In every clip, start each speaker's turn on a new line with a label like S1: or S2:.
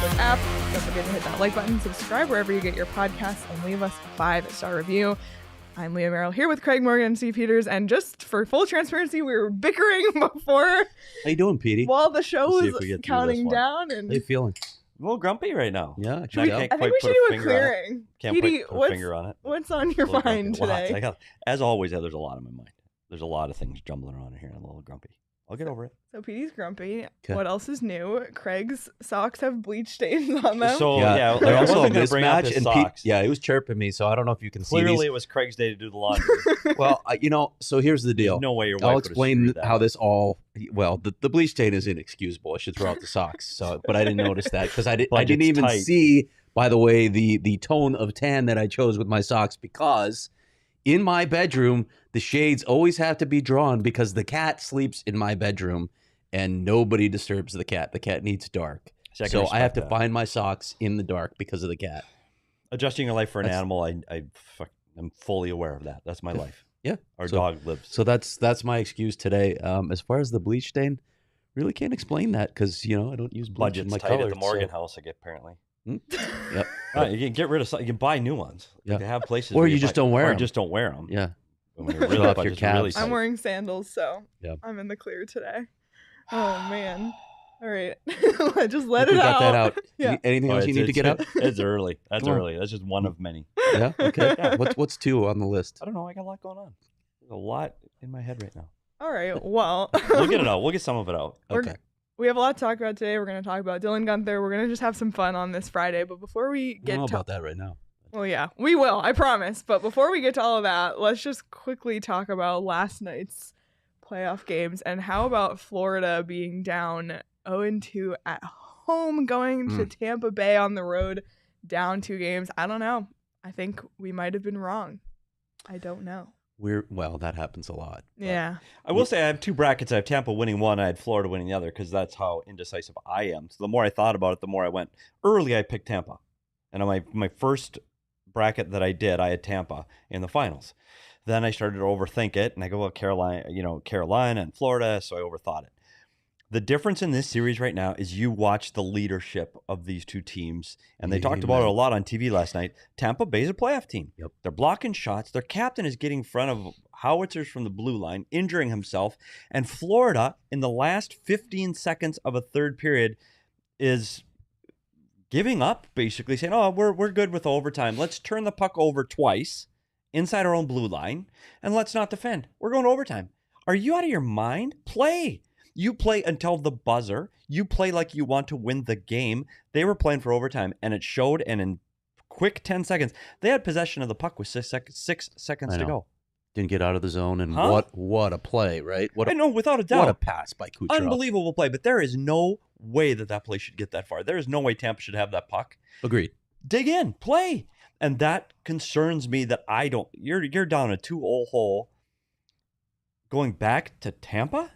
S1: Podcast app. Don't forget to hit that like button, subscribe wherever you get your podcasts, and leave us a 5-star review. I'm Leah Merrill here with Craig Morgan and Steve Peters, and just for full transparency, we were bickering before.
S2: How you doing, Petey?
S1: While the show was counting down. And
S2: how you feeling?
S3: A little grumpy right now.
S2: Yeah,
S1: I think we should do a clearing.
S3: Petey, put a finger on it.
S1: What's on your mind today?
S3: As always, there's a lot on my mind. There's a lot of things jumbling around in here. I'm a little grumpy. I'll get over it.
S1: So Petey's grumpy. Okay. What else is new? Craig's socks have bleach stains on them.
S3: So yeah
S2: they're also a
S3: mismatch.
S2: And he was chirping me, so I don't know if you can see.
S3: Clearly, it was Craig's day to do the laundry.
S2: Well, so here's the deal.
S3: There's no way your wife
S2: I'll explain how
S3: that.
S2: this all. Well, the bleach stain is inexcusable. I should throw out the socks. But I didn't notice that because I didn't even see. By the way, the tone of tan that I chose with my socks, because in my bedroom the shades always have to be drawn because the cat sleeps in my bedroom and nobody disturbs the cat. The cat needs dark. So I have to find my socks in the dark because of the cat.
S3: Adjusting your life for an animal, I'm fully aware of that. That's my life.
S2: Yeah.
S3: Our dog lives.
S2: So that's my excuse today. As far as the bleach stain, really can't explain that because, I don't use bleach in my
S3: tight
S2: colors.
S3: At the Morgan house, I get apparently.
S2: Yep.
S3: You can get rid of some. You can buy new ones.
S2: Yeah.
S3: They have places.
S2: Or you just don't wear them.
S3: Or you just don't wear them.
S2: Yeah.
S3: When you're really,
S2: off your calves.
S1: I'm wearing sandals, so
S2: yep.
S1: I'm in the clear today. Oh man! All right, just let it
S2: got
S1: out.
S2: that out.
S1: Yeah.
S2: Anything else you need to get out?
S3: It's early. That's early. That's just one of many.
S2: Yeah. Okay. Yeah. What's two on the list?
S3: I don't know. I got a lot going on. There's a lot in my head right now.
S1: All right. Well,
S3: we'll get it out. We'll get some of it out.
S2: Okay.
S1: We have a lot to talk about today. We're going to talk about Dylan Guenther. We're going to just have some fun on this Friday. But before we get
S2: I don't know about that right now.
S1: Well, yeah, we will. I promise. But before we get to all of that, let's just quickly talk about last night's playoff games and how about Florida being down 0-2 at home, going to Tampa Bay on the road, down 2 games. I don't know. I think we might have been wrong. I don't know.
S2: That happens a lot.
S1: Yeah.
S3: I will say I have 2 brackets. I have Tampa winning one. I had Florida winning the other because that's how indecisive I am. So the more I thought about it, the more I went. Early, I picked Tampa. And on my first bracket that I did, I had Tampa in the finals. Then I started to overthink it, and I go, well, Carolina and Florida, so I overthought it. The difference in this series right now is you watch the leadership of these 2 teams, and they talked about it a lot on TV last night. Tampa Bay's a playoff team.
S2: Yep.
S3: They're blocking shots. Their captain is getting in front of howitzers from the blue line, injuring himself. And Florida, in the last 15 seconds of a third period, is giving up, basically saying, oh, we're good with overtime. Let's turn the puck over twice inside our own blue line, and let's not defend. We're going to overtime. Are you out of your mind? Play. You play until the buzzer. You play like you want to win the game. They were playing for overtime, and it showed, and in quick 10 seconds, they had possession of the puck with 6 seconds to go.
S2: Didn't get out of the zone, and what a play, right?
S3: I know, without a doubt.
S2: What a pass by Kucherov.
S3: Unbelievable play, but there is no way that play should get that far. There is no way Tampa should have that puck.
S2: Agreed.
S3: Dig in, play. And that concerns me that I don't. You're down a 2-0 hole going back to Tampa?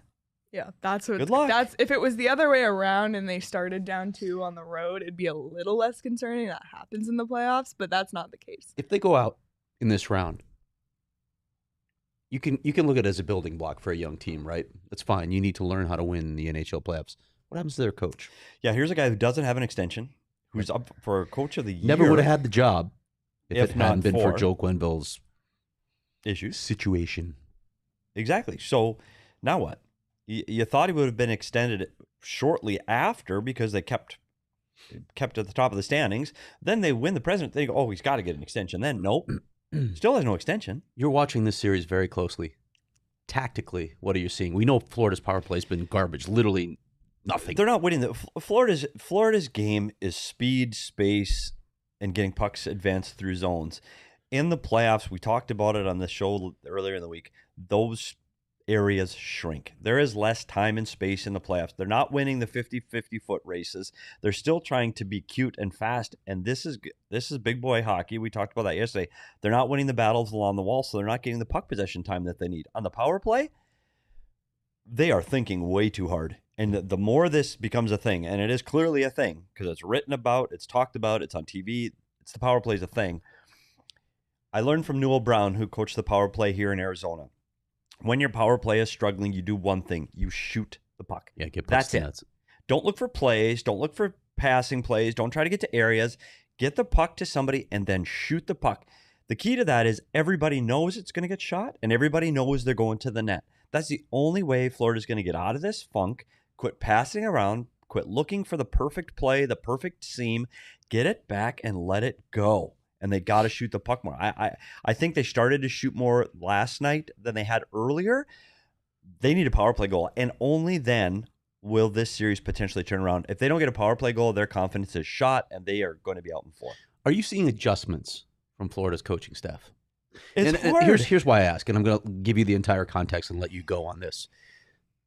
S1: Yeah, that's what.
S3: Good luck.
S1: That's if it was the other way around and they started down 2 on the road, it'd be a little less concerning. That happens in the playoffs, but that's not the case.
S2: If they go out in this round, you can look at it as a building block for a young team, right? That's fine. You need to learn how to win in the NHL playoffs. What happens to their coach?
S3: Yeah, here's a guy who doesn't have an extension, who's up for Coach of the Year.
S2: Never would have had the job if it hadn't been for Joe Quenneville's
S3: issues
S2: situation.
S3: Exactly. So now what? You thought he would have been extended shortly after because they kept at the top of the standings. Then they win the president. They go, oh, he's got to get an extension. Then nope, still has no extension.
S2: You're watching this series very closely. Tactically, what are you seeing? We know Florida's power play has been garbage. Literally nothing.
S3: They're not winning. Florida's game is speed, space, and getting pucks advanced through zones. In the playoffs, we talked about it on the show earlier in the week. Those areas shrink. There is less time and space in the playoffs. They're not winning the 50-50 foot races. They're still trying to be cute and fast. And this is big boy hockey. We talked about that yesterday. They're not winning the battles along the wall, so they're not getting the puck possession time that they need. On the power play, they are thinking way too hard. And the more this becomes a thing, and it is clearly a thing because it's written about, it's talked about, it's on TV, it's the power play is a thing. I learned from Newell Brown, who coached the power play here in Arizona. When your power play is struggling, you do one thing. You shoot the puck.
S2: Yeah, get
S3: That's it. Don't look for plays. Don't look for passing plays. Don't try to get to areas. Get the puck to somebody and then shoot the puck. The key to that is everybody knows it's going to get shot and everybody knows they're going to the net. That's the only way Florida's going to get out of this funk. Quit passing around. Quit looking for the perfect play, the perfect seam. Get it back and let it go. And they got to shoot the puck more. I think they started to shoot more last night than they had earlier. They need a power play goal. And only then will this series potentially turn around. If they don't get a power play goal, their confidence is shot and they are going to be out in 4.
S2: Are you seeing adjustments from Florida's coaching staff?
S3: It's hard.
S2: Here's why I ask, and I'm going to give you the entire context and let you go on this.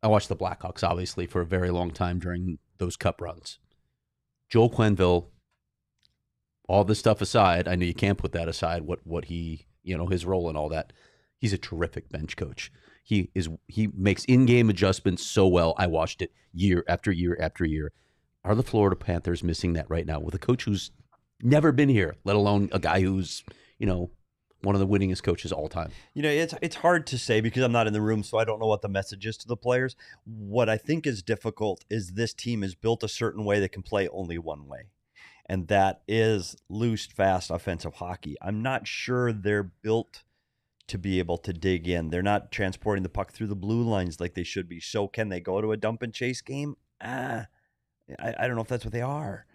S2: I watched the Blackhawks, obviously, for a very long time during those cup runs. Joel Quenneville, all this stuff aside, I know you can't put that aside, what he, his role and all that. He's a terrific bench coach. He makes in-game adjustments so well. I watched it year after year after year. Are the Florida Panthers missing that right now with a coach who's never been here, let alone a guy who's, one of the winningest coaches all time?
S3: It's hard to say because I'm not in the room, so I don't know what the message is to the players. What I think is difficult is this team is built a certain way that can play only one way, and that is loose, fast, offensive hockey. I'm not sure they're built to be able to dig in. They're not transporting the puck through the blue lines like they should be. So can they go to a dump and chase game? I don't know if that's what they are.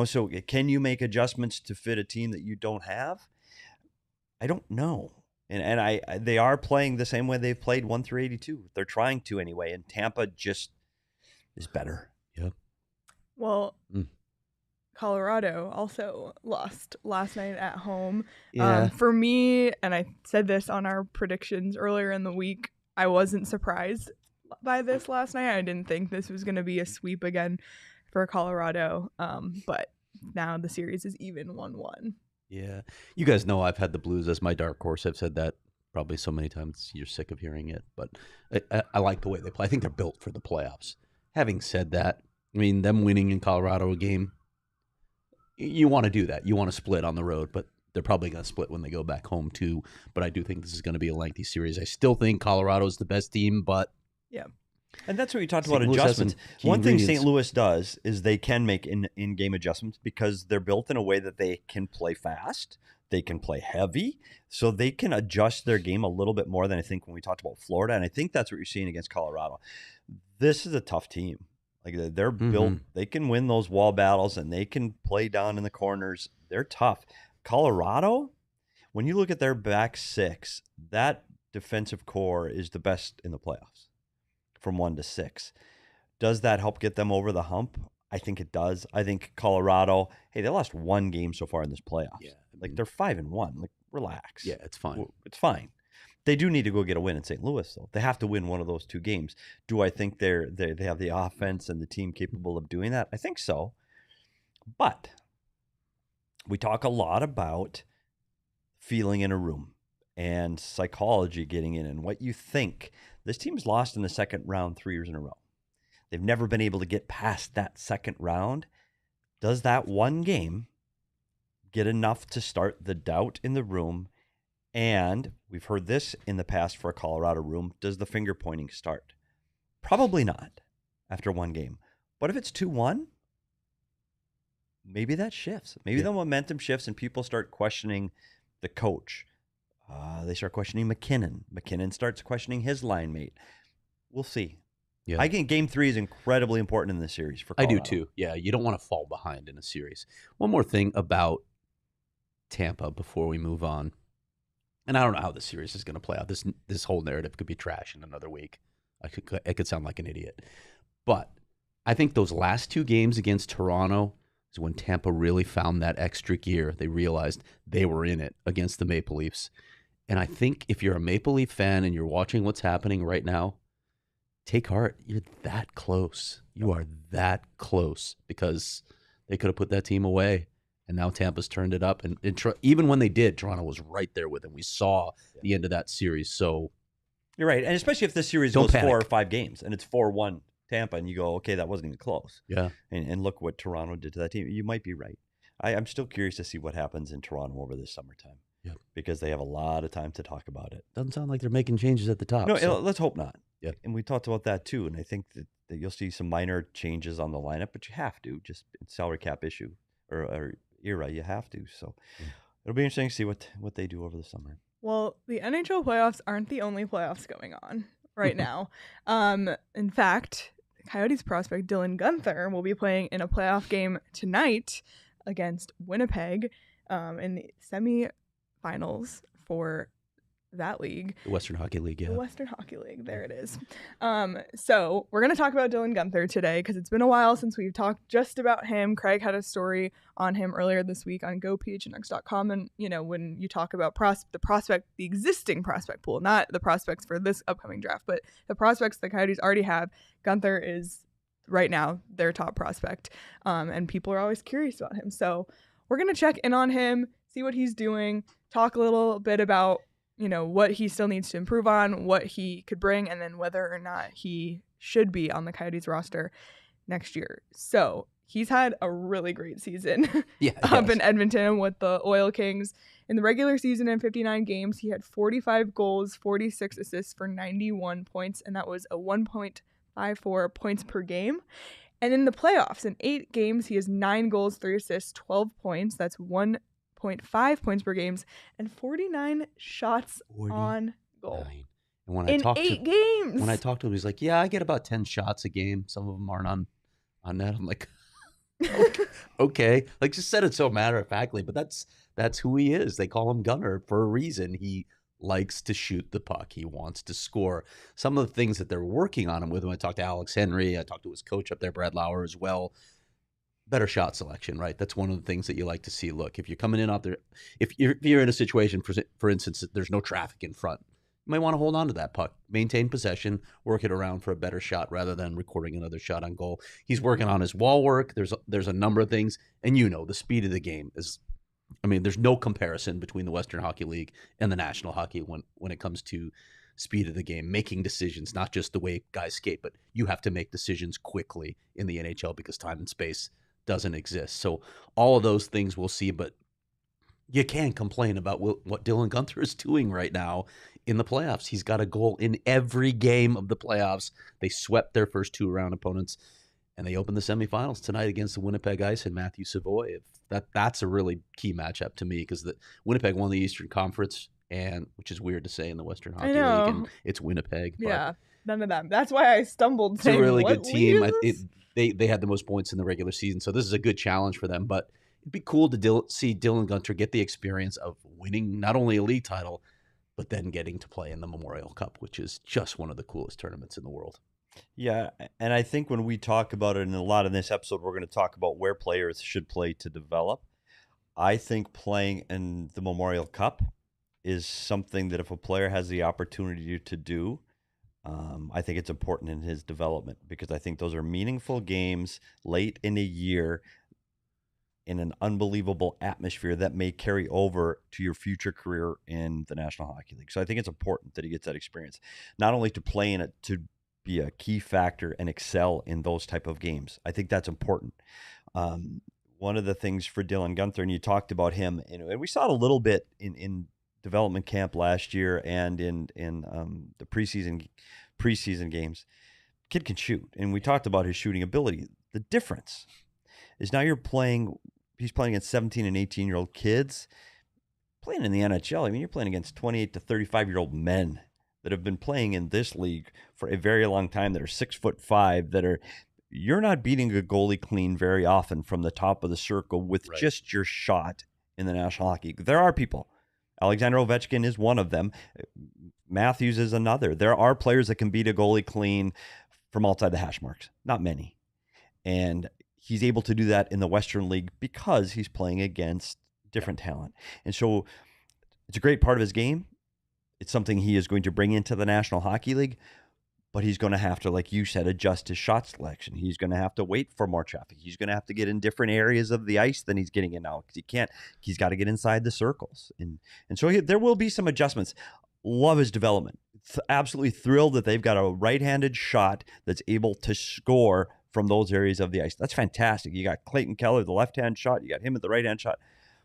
S3: So can you make adjustments to fit a team that you don't have? I don't know. And they are playing the same way they've played 1 through 82. They're trying to anyway, and Tampa just is better.
S2: Yeah.
S1: Well, Colorado also lost last night at home.
S2: Yeah.
S1: For me, and I said this on our predictions earlier in the week, I wasn't surprised by this last night. I didn't think this was going to be a sweep again for Colorado. But now the series is even 1-1.
S2: Yeah. You guys know I've had the Blues as my dark horse. I've said that probably so many times you're sick of hearing it. But I like the way they play. I think they're built for the playoffs. Having said that, them winning in Colorado a game, you want to do that. You want to split on the road, but they're probably going to split when they go back home too. But I do think this is going to be a lengthy series. I still think Colorado is the best team, but
S1: yeah.
S3: And that's what you talked about, adjustments. One thing St. Louis does is they can make in-game adjustments because they're built in a way that they can play fast, they can play heavy, so they can adjust their game a little bit more than I think when we talked about Florida. And I think that's what you're seeing against Colorado. This is a tough team. Like they're built, they can win those wall battles and they can play down in the corners. They're tough. Colorado, when you look at their back six, that defensive core is the best in the playoffs from 1 to 6. Does that help get them over the hump? I think it does. I think Colorado, they lost 1 game so far in this playoffs. Yeah, like they're 5-1. Like relax.
S2: Yeah, it's fine.
S3: It's fine. They do need to go get a win in St. Louis, though. They have to win one of those 2 games. Do I think they have the offense and the team capable of doing that? I think so. But we talk a lot about feeling in a room and psychology getting in and what you think. This team's lost in the second round 3 years in a row. They've never been able to get past that second round. Does that 1 game get enough to start the doubt in the room? And we've heard this in the past for a Colorado room. Does the finger pointing start? Probably not after 1 game. But if it's 2-1, maybe that shifts. Maybe the momentum shifts and people start questioning the coach. They start questioning McKinnon. McKinnon starts questioning his line mate. We'll see.
S2: Yeah.
S3: I think Game 3 is incredibly important in this series for Colorado.
S2: I do too. Yeah, you don't want to fall behind in a series. One more thing about Tampa before we move on. And I don't know how the series is going to play out. This whole narrative could be trash in another week. I could sound like an idiot. But I think those last 2 games against Toronto is when Tampa really found that extra gear. They realized they were in it against the Maple Leafs. And I think if you're a Maple Leaf fan and you're watching what's happening right now, take heart. You're that close. You are that close because they could have put that team away. And now Tampa's turned it up. And even when they did, Toronto was right there with them. We saw the end of that series. So
S3: you're right. And especially if this series goes 4 or 5 games and it's 4-1 Tampa and you go, okay, that wasn't even close.
S2: Yeah.
S3: And look what Toronto did to that team. You might be right. I'm still curious to see what happens in Toronto over this summertime. Yeah. Because they have a lot of time to talk about it.
S2: Doesn't sound like they're making changes at the top.
S3: No, let's hope not.
S2: Yep.
S3: And we talked about that too. And I think that you'll see some minor changes on the lineup, but you have to, just salary cap issue or era, you have to. So it'll be interesting to see what they do over the summer.
S1: Well, the NHL playoffs aren't the only playoffs going on right now. In fact, Coyotes prospect Dylan Guenther will be playing in a playoff game tonight against Winnipeg in the semifinals for that league.
S2: The Western Hockey League, yeah.
S1: The Western Hockey League, there it is. So we're going to talk about Dylan Guenther today because it's been a while since we've talked just about him. Craig had a story on him earlier this week on GoPHNX.com. And, when you talk about the existing prospect pool, not the prospects for this upcoming draft, but the prospects the Coyotes already have, Guenther is right now their top prospect. And people are always curious about him. So we're going to check in on him, see what he's doing, talk a little bit about what he still needs to improve on, what he could bring, and then whether or not he should be on the Coyotes roster next year. So he's had a really great season up in Edmonton with the Oil Kings. In the regular season, in 59 games, he had 45 goals, 46 assists for 91 points, and that was a 1.54 points per game. And in the playoffs, in 8 games, he has 9 goals, 3 assists, 12 points. That's 1.5 points per game, and 49 shots on goal.
S2: And when
S1: in 8 games.
S2: When I talked to him, he's like, "Yeah, I get about 10 shots a game. Some of them aren't on net." I'm like, okay. Like, just said it so matter-of-factly, but that's who he is. They call him Gunner for a reason. He likes to shoot the puck. He wants to score. Some of the things that they're working on him with him, I talked to Alex Henry. I talked to his coach up there, Brad Lauer, as well. Better shot selection, right? That's one of the things that you like to see. Look, if you're coming in out there, if you're in a situation, for instance, there's no traffic in front, you might want to hold on to that puck, maintain possession, work it around for a better shot rather than recording another shot on goal. He's working on his wall work. There's a number of things, and the speed of the game is, there's no comparison between the Western Hockey League and the National Hockey when it comes to speed of the game, making decisions, not just the way guys skate, but you have to make decisions quickly in the NHL because time and space doesn't exist. So all of those things we'll see, but you can't complain about what Dylan Guenther is doing right now in the playoffs. He's got a goal in every game of the playoffs. They swept their first 2-round opponents, and they open the semifinals tonight against the Winnipeg Ice and Matthew Savoy. That's a really key matchup to me because the Winnipeg won the Eastern Conference, and which is weird to say in the Western Hockey League, and it's Winnipeg.
S1: Yeah, none of them. That's why I stumbled.
S2: It's a really good team. They had the most points in the regular season, so this is a good challenge for them. But it'd be cool to see Dylan Guenther get the experience of winning not only a league title, but then getting to play in the Memorial Cup, which is just one of the coolest tournaments in the world.
S3: Yeah, and I think when we talk about it in a lot in this episode, we're going to talk about where players should play to develop. I think playing in the Memorial Cup is something that if a player has the opportunity to do, I think it's important in his development because I think those are meaningful games late in a year in an unbelievable atmosphere that may carry over to your future career in the National Hockey League. So I think it's important that he gets that experience, not only to play in it, to be a key factor and excel in those type of games. I think that's important. One of the things for Dylan Guenther, and you talked about him, and we saw it a little bit in development camp last year and in the preseason games. Kid can shoot, and we talked about his shooting ability. The difference is now he's playing against 17 and 18-year-old kids. Playing in the NHL, you're playing against 28 to 35-year-old men that have been playing in this league for a very long time, that are 6'5", you're not beating a goalie clean very often from the top of the circle with just your shot in the National Hockey League. There are people. Alexander Ovechkin is one of them. Matthews is another. There are players that can beat a goalie clean from outside the hash marks. Not many. And he's able to do that in the Western League because he's playing against different talent. And so it's a great part of his game. It's something he is going to bring into the National Hockey League, but he's going to have to, like you said, adjust his shot selection. He's going to have to wait for more traffic. He's going to have to get in different areas of the ice than he's getting in now because he's got to get inside the circles. And so there will be some adjustments. Love his development. Absolutely thrilled that they've got a right-handed shot that's able to score from those areas of the ice. That's fantastic. You got Clayton Keller, the left-hand shot. You got him at the right-hand shot.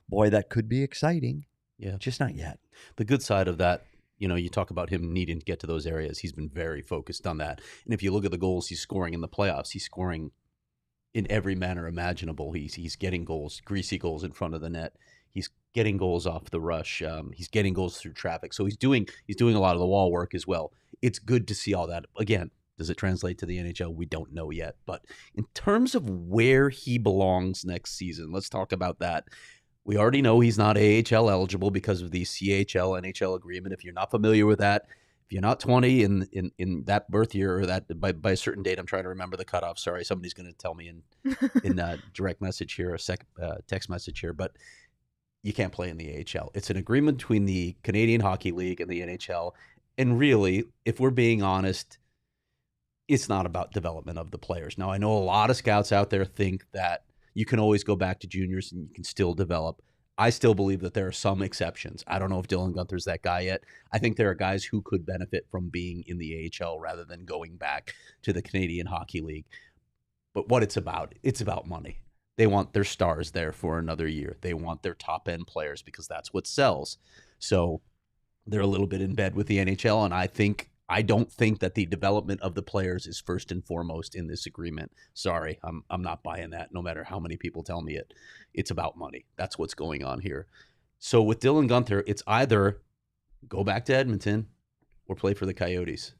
S3: Boy, that could be exciting.
S2: Yeah.
S3: Just not yet.
S2: The good side of that You talk about him needing to get to those areas. He's been very focused on that. And if you look at the goals he's scoring in the playoffs, he's scoring in every manner imaginable. He's getting goals, greasy goals in front of the net. He's getting goals off the rush. He's getting goals through traffic. So he's doing a lot of the wall work as well. It's good to see all that. Again, does it translate to the NHL? We don't know yet. But in terms of where he belongs next season, let's talk about that. We already know he's not AHL eligible because of the CHL NHL agreement. If you're not familiar with that, if you're not 20 in that birth year or that by a certain date, I'm trying to remember the cutoff. Sorry, somebody's going to tell me in direct message here, a text message here, but you can't play in the AHL. It's an agreement between the Canadian Hockey League and the NHL. And really, if we're being honest, it's not about development of the players. Now, I know a lot of scouts out there think that you can always go back to juniors and you can still develop. I still believe that there are some exceptions. I don't know if Dylan Guenther's that guy yet. I think there are guys who could benefit from being in the AHL rather than going back to the Canadian Hockey League. But what it's about money. They want their stars there for another year. They want their top-end players because that's what sells. So they're a little bit in bed with the NHL, and I don't think that the development of the players is first and foremost in this agreement. Sorry, I'm not buying that, no matter how many people tell me it. It's about money. That's what's going on here. So with Dylan Guenther, it's either go back to Edmonton or play for the Coyotes.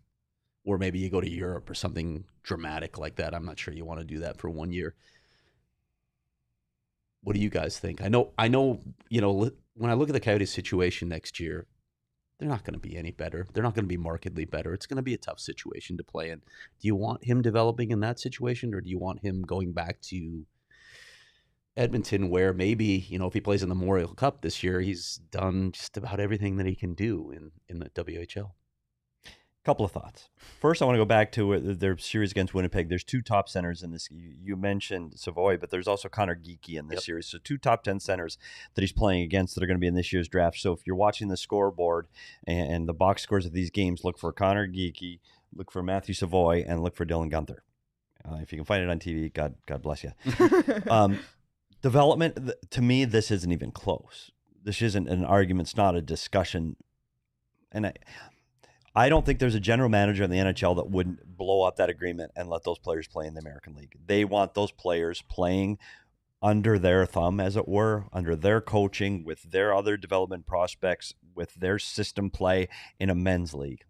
S2: Or maybe you go to Europe or something dramatic like that. I'm not sure you want to do that for 1 year. What do you guys think? I know, when I look at the Coyotes situation next year, they're not going to be any better. They're not going to be markedly better. It's going to be a tough situation to play in. Do you want him developing in that situation, or do you want him going back to Edmonton where maybe, if he plays in the Memorial Cup this year, he's done just about everything that he can do in the WHL?
S3: Couple of thoughts. First, I want to go back to their series against Winnipeg. There's two top centers in this. You mentioned Savoy, but there's also Connor Geekie in this series. So 2 top 10 centers that he's playing against that are going to be in this year's draft. So if you're watching the scoreboard and the box scores of these games, look for Connor Geekie, look for Matthew Savoy, and look for Dylan Guenther. If you can find it on TV, God bless you. Development, to me, this isn't even close. This isn't an argument. It's not a discussion. And I don't think there's a general manager in the NHL that wouldn't blow up that agreement and let those players play in the American League. They want those players playing under their thumb, as it were, under their coaching, with their other development prospects, with their system play in a men's league.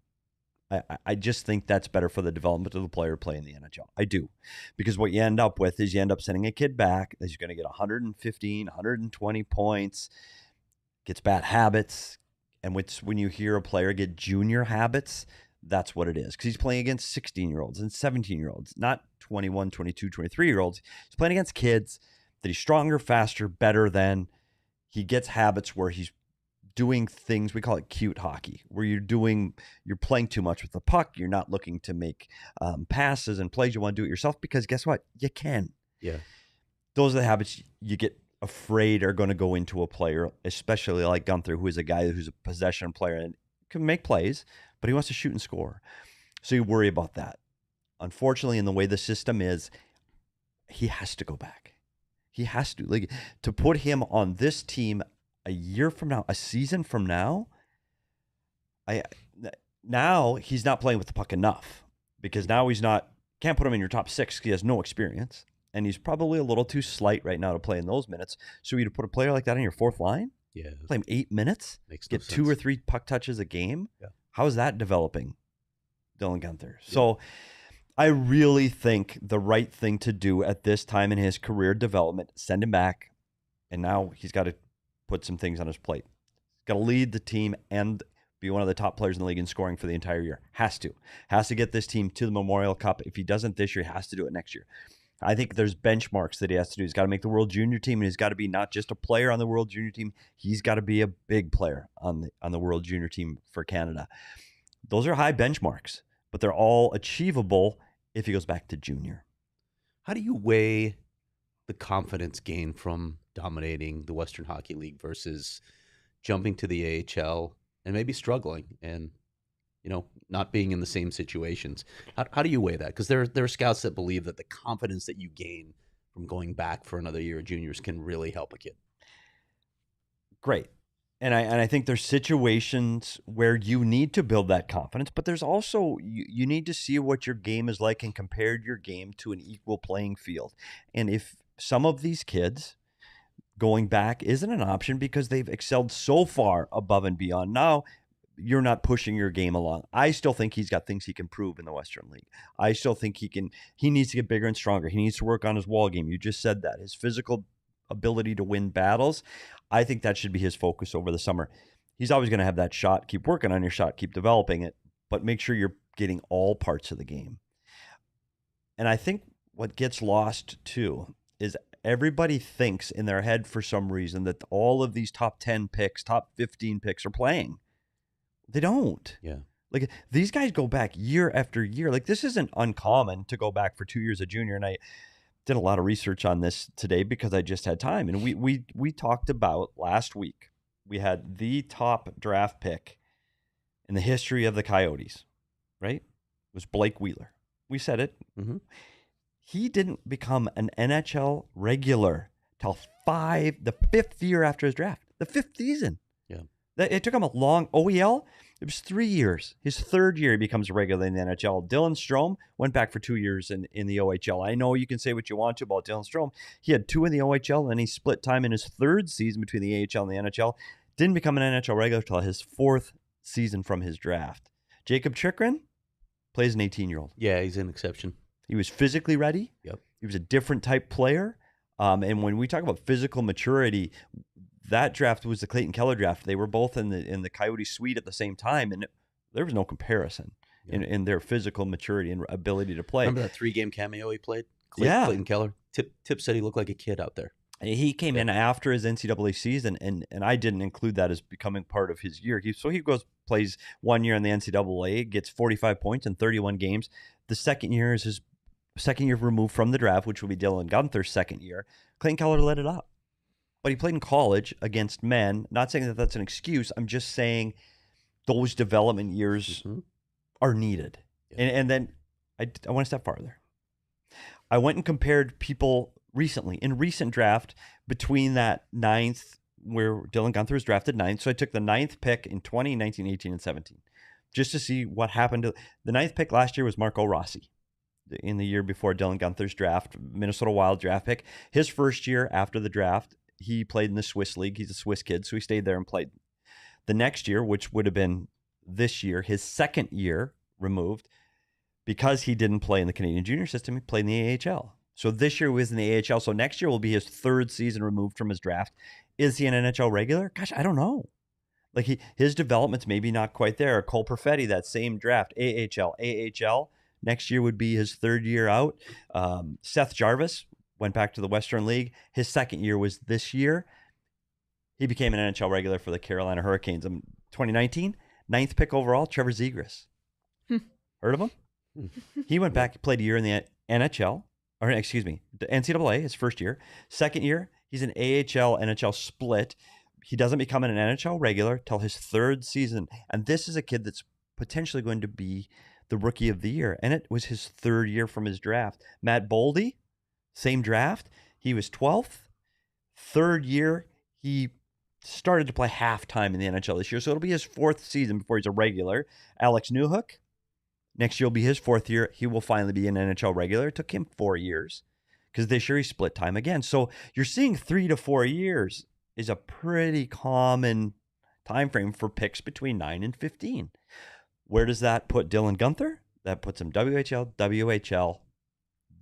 S3: I just think that's better for the development of the player playing in the NHL. I do. Because what you end up with is you end up sending a kid back that he's going to get 115, 120 points, gets bad habits. And when you hear a player get junior habits, that's what it is. Because he's playing against 16-year-olds and 17-year-olds, not 21, 22, 23-year-olds. He's playing against kids that he's stronger, faster, better than. He gets habits where he's doing things, we call it cute hockey, where you're playing too much with the puck. You're not looking to make passes and plays. You want to do it yourself because guess what? You can.
S2: Yeah.
S3: Those are the habits you get afraid are going to go into a player, especially like Guenther, who is a guy who's a possession player and can make plays, but he wants to shoot and score. So you worry about that. Unfortunately, in the way the system is, he has to go back. He has to put him on this team a year from now, a season from now. Now he's not playing with the puck enough because now can't put him in your top 6 because he has no experience. And he's probably a little too slight right now to play in those minutes. So you to put a player like that on your 4th line?
S2: Yeah.
S3: Play him 8 minutes?
S2: Makes
S3: get
S2: no
S3: 2
S2: sense.
S3: or 3 puck touches a game?
S2: Yeah.
S3: How is that developing, Dylan Guenther? Yeah. So I really think the right thing to do at this time in his career development, send him back. And now he's got to put some things on his plate. He's got to lead the team and be one of the top players in the league in scoring for the entire year. Has to get this team to the Memorial Cup. If he doesn't this year, he has to do it next year. I think there's benchmarks that he has to do. He's got to make the World Junior team, and he's got to be not just a player on the World Junior team. He's got to be a big player on the World Junior team for Canada. Those are high benchmarks, but they're all achievable if he goes back to junior.
S2: How do you weigh the confidence gain from dominating the Western Hockey League versus jumping to the AHL and maybe struggling and not being in the same situations? How do you weigh that? Because there are scouts that believe that the confidence that you gain from going back for another year of juniors can really help a kid.
S3: Great. And I think there's situations where you need to build that confidence, but there's also, you need to see what your game is like and compare your game to an equal playing field. And if some of these kids going back isn't an option because they've excelled so far above and beyond, now you're not pushing your game along. I still think he's got things he can prove in the Western League. I still think he needs to get bigger and stronger. He needs to work on his wall game. You just said that. His physical ability to win battles, I think that should be his focus over the summer. He's always going to have that shot. Keep working on your shot, keep developing it, but make sure you're getting all parts of the game. And I think what gets lost too is everybody thinks in their head for some reason that all of these top 10 picks, top 15 picks are playing. They don't.
S2: Yeah.
S3: Like, these guys go back year after year. Like, this isn't uncommon to go back for 2 years a junior. And I did a lot of research on this today because I just had time. And we talked about last week, we had the top draft pick in the history of the Coyotes, right? It was Blake Wheeler. We said it.
S2: Mm-hmm.
S3: He didn't become an NHL regular till the fifth year after his draft, the fifth season.
S2: Yeah.
S3: It took him a long OEL. It was 3 years. His third year, he becomes a regular in the NHL. Dylan Strome went back for 2 years in the OHL. I know you can say what you want to about Dylan Strome. He had 2 in the OHL, and he split time in his third season between the AHL and the NHL. Didn't become an NHL regular until his 4th season from his draft. Jacob Chychrun plays an 18-year-old.
S2: Yeah, he's an exception.
S3: He was physically ready.
S2: Yep.
S3: He was a different type player. And when we talk about physical maturity, that draft was the Clayton Keller draft. They were both in the Coyote suite at the same time, and there was no comparison in their physical maturity and ability to play.
S2: Remember that 3-game cameo he played?
S3: Clayton
S2: Keller. Tip said he looked like a kid out there.
S3: He came in after his NCAA season, and I didn't include that as becoming part of his year. So he plays 1 year in the NCAA, gets 45 points in 31 games. The second year is his second year removed from the draft, which will be Dylan Guenther's second year. Clayton Keller lit it up. But he played in college against men. Not saying that that's an excuse. I'm just saying those development years are needed. Yeah. And then I went a step farther. I went and compared people recently, in recent draft, between that 9th, where Dylan Guenther was drafted 9th. So I took the 9th pick in 2019, 18, and 17, just to see what happened. The 9th pick last year was Marco Rossi. In the year before Dylan Guenther's draft, Minnesota Wild draft pick. His first year after the draft, he played in the Swiss League. He's a Swiss kid, so he stayed there and played. The next year, which would have been this year, his second year removed, because he didn't play in the Canadian junior system, he played in the AHL. So this year was in the AHL. So next year will be his 3rd season removed from his draft. Is he an NHL regular? Gosh, I don't know. Like, his development's maybe not quite there. Cole Perfetti, that same draft, AHL. Next year would be his 3rd year out. Seth Jarvis went back to the Western League. His second year was this year. He became an NHL regular for the Carolina Hurricanes. 2019, 9th pick overall, Trevor Zegras. Heard of him? He went back, played a year in the NHL, or excuse me, the NCAA, his first year. Second year, he's an AHL, NHL split. He doesn't become an NHL regular till his 3rd season. And this is a kid that's potentially going to be the rookie of the year. And it was his 3rd year from his draft. Matt Boldy, same draft. He was 12th. 3rd year, he started to play half-time in the NHL this year. So it'll be his 4th season before he's a regular. Alex Newhook, next year will be his 4th year. He will finally be an NHL regular. It took him 4 years because this year he split time again. So you're seeing 3 to 4 years is a pretty common time frame for picks between 9 and 15. Where does that put Dylan Guenther? That puts him WHL,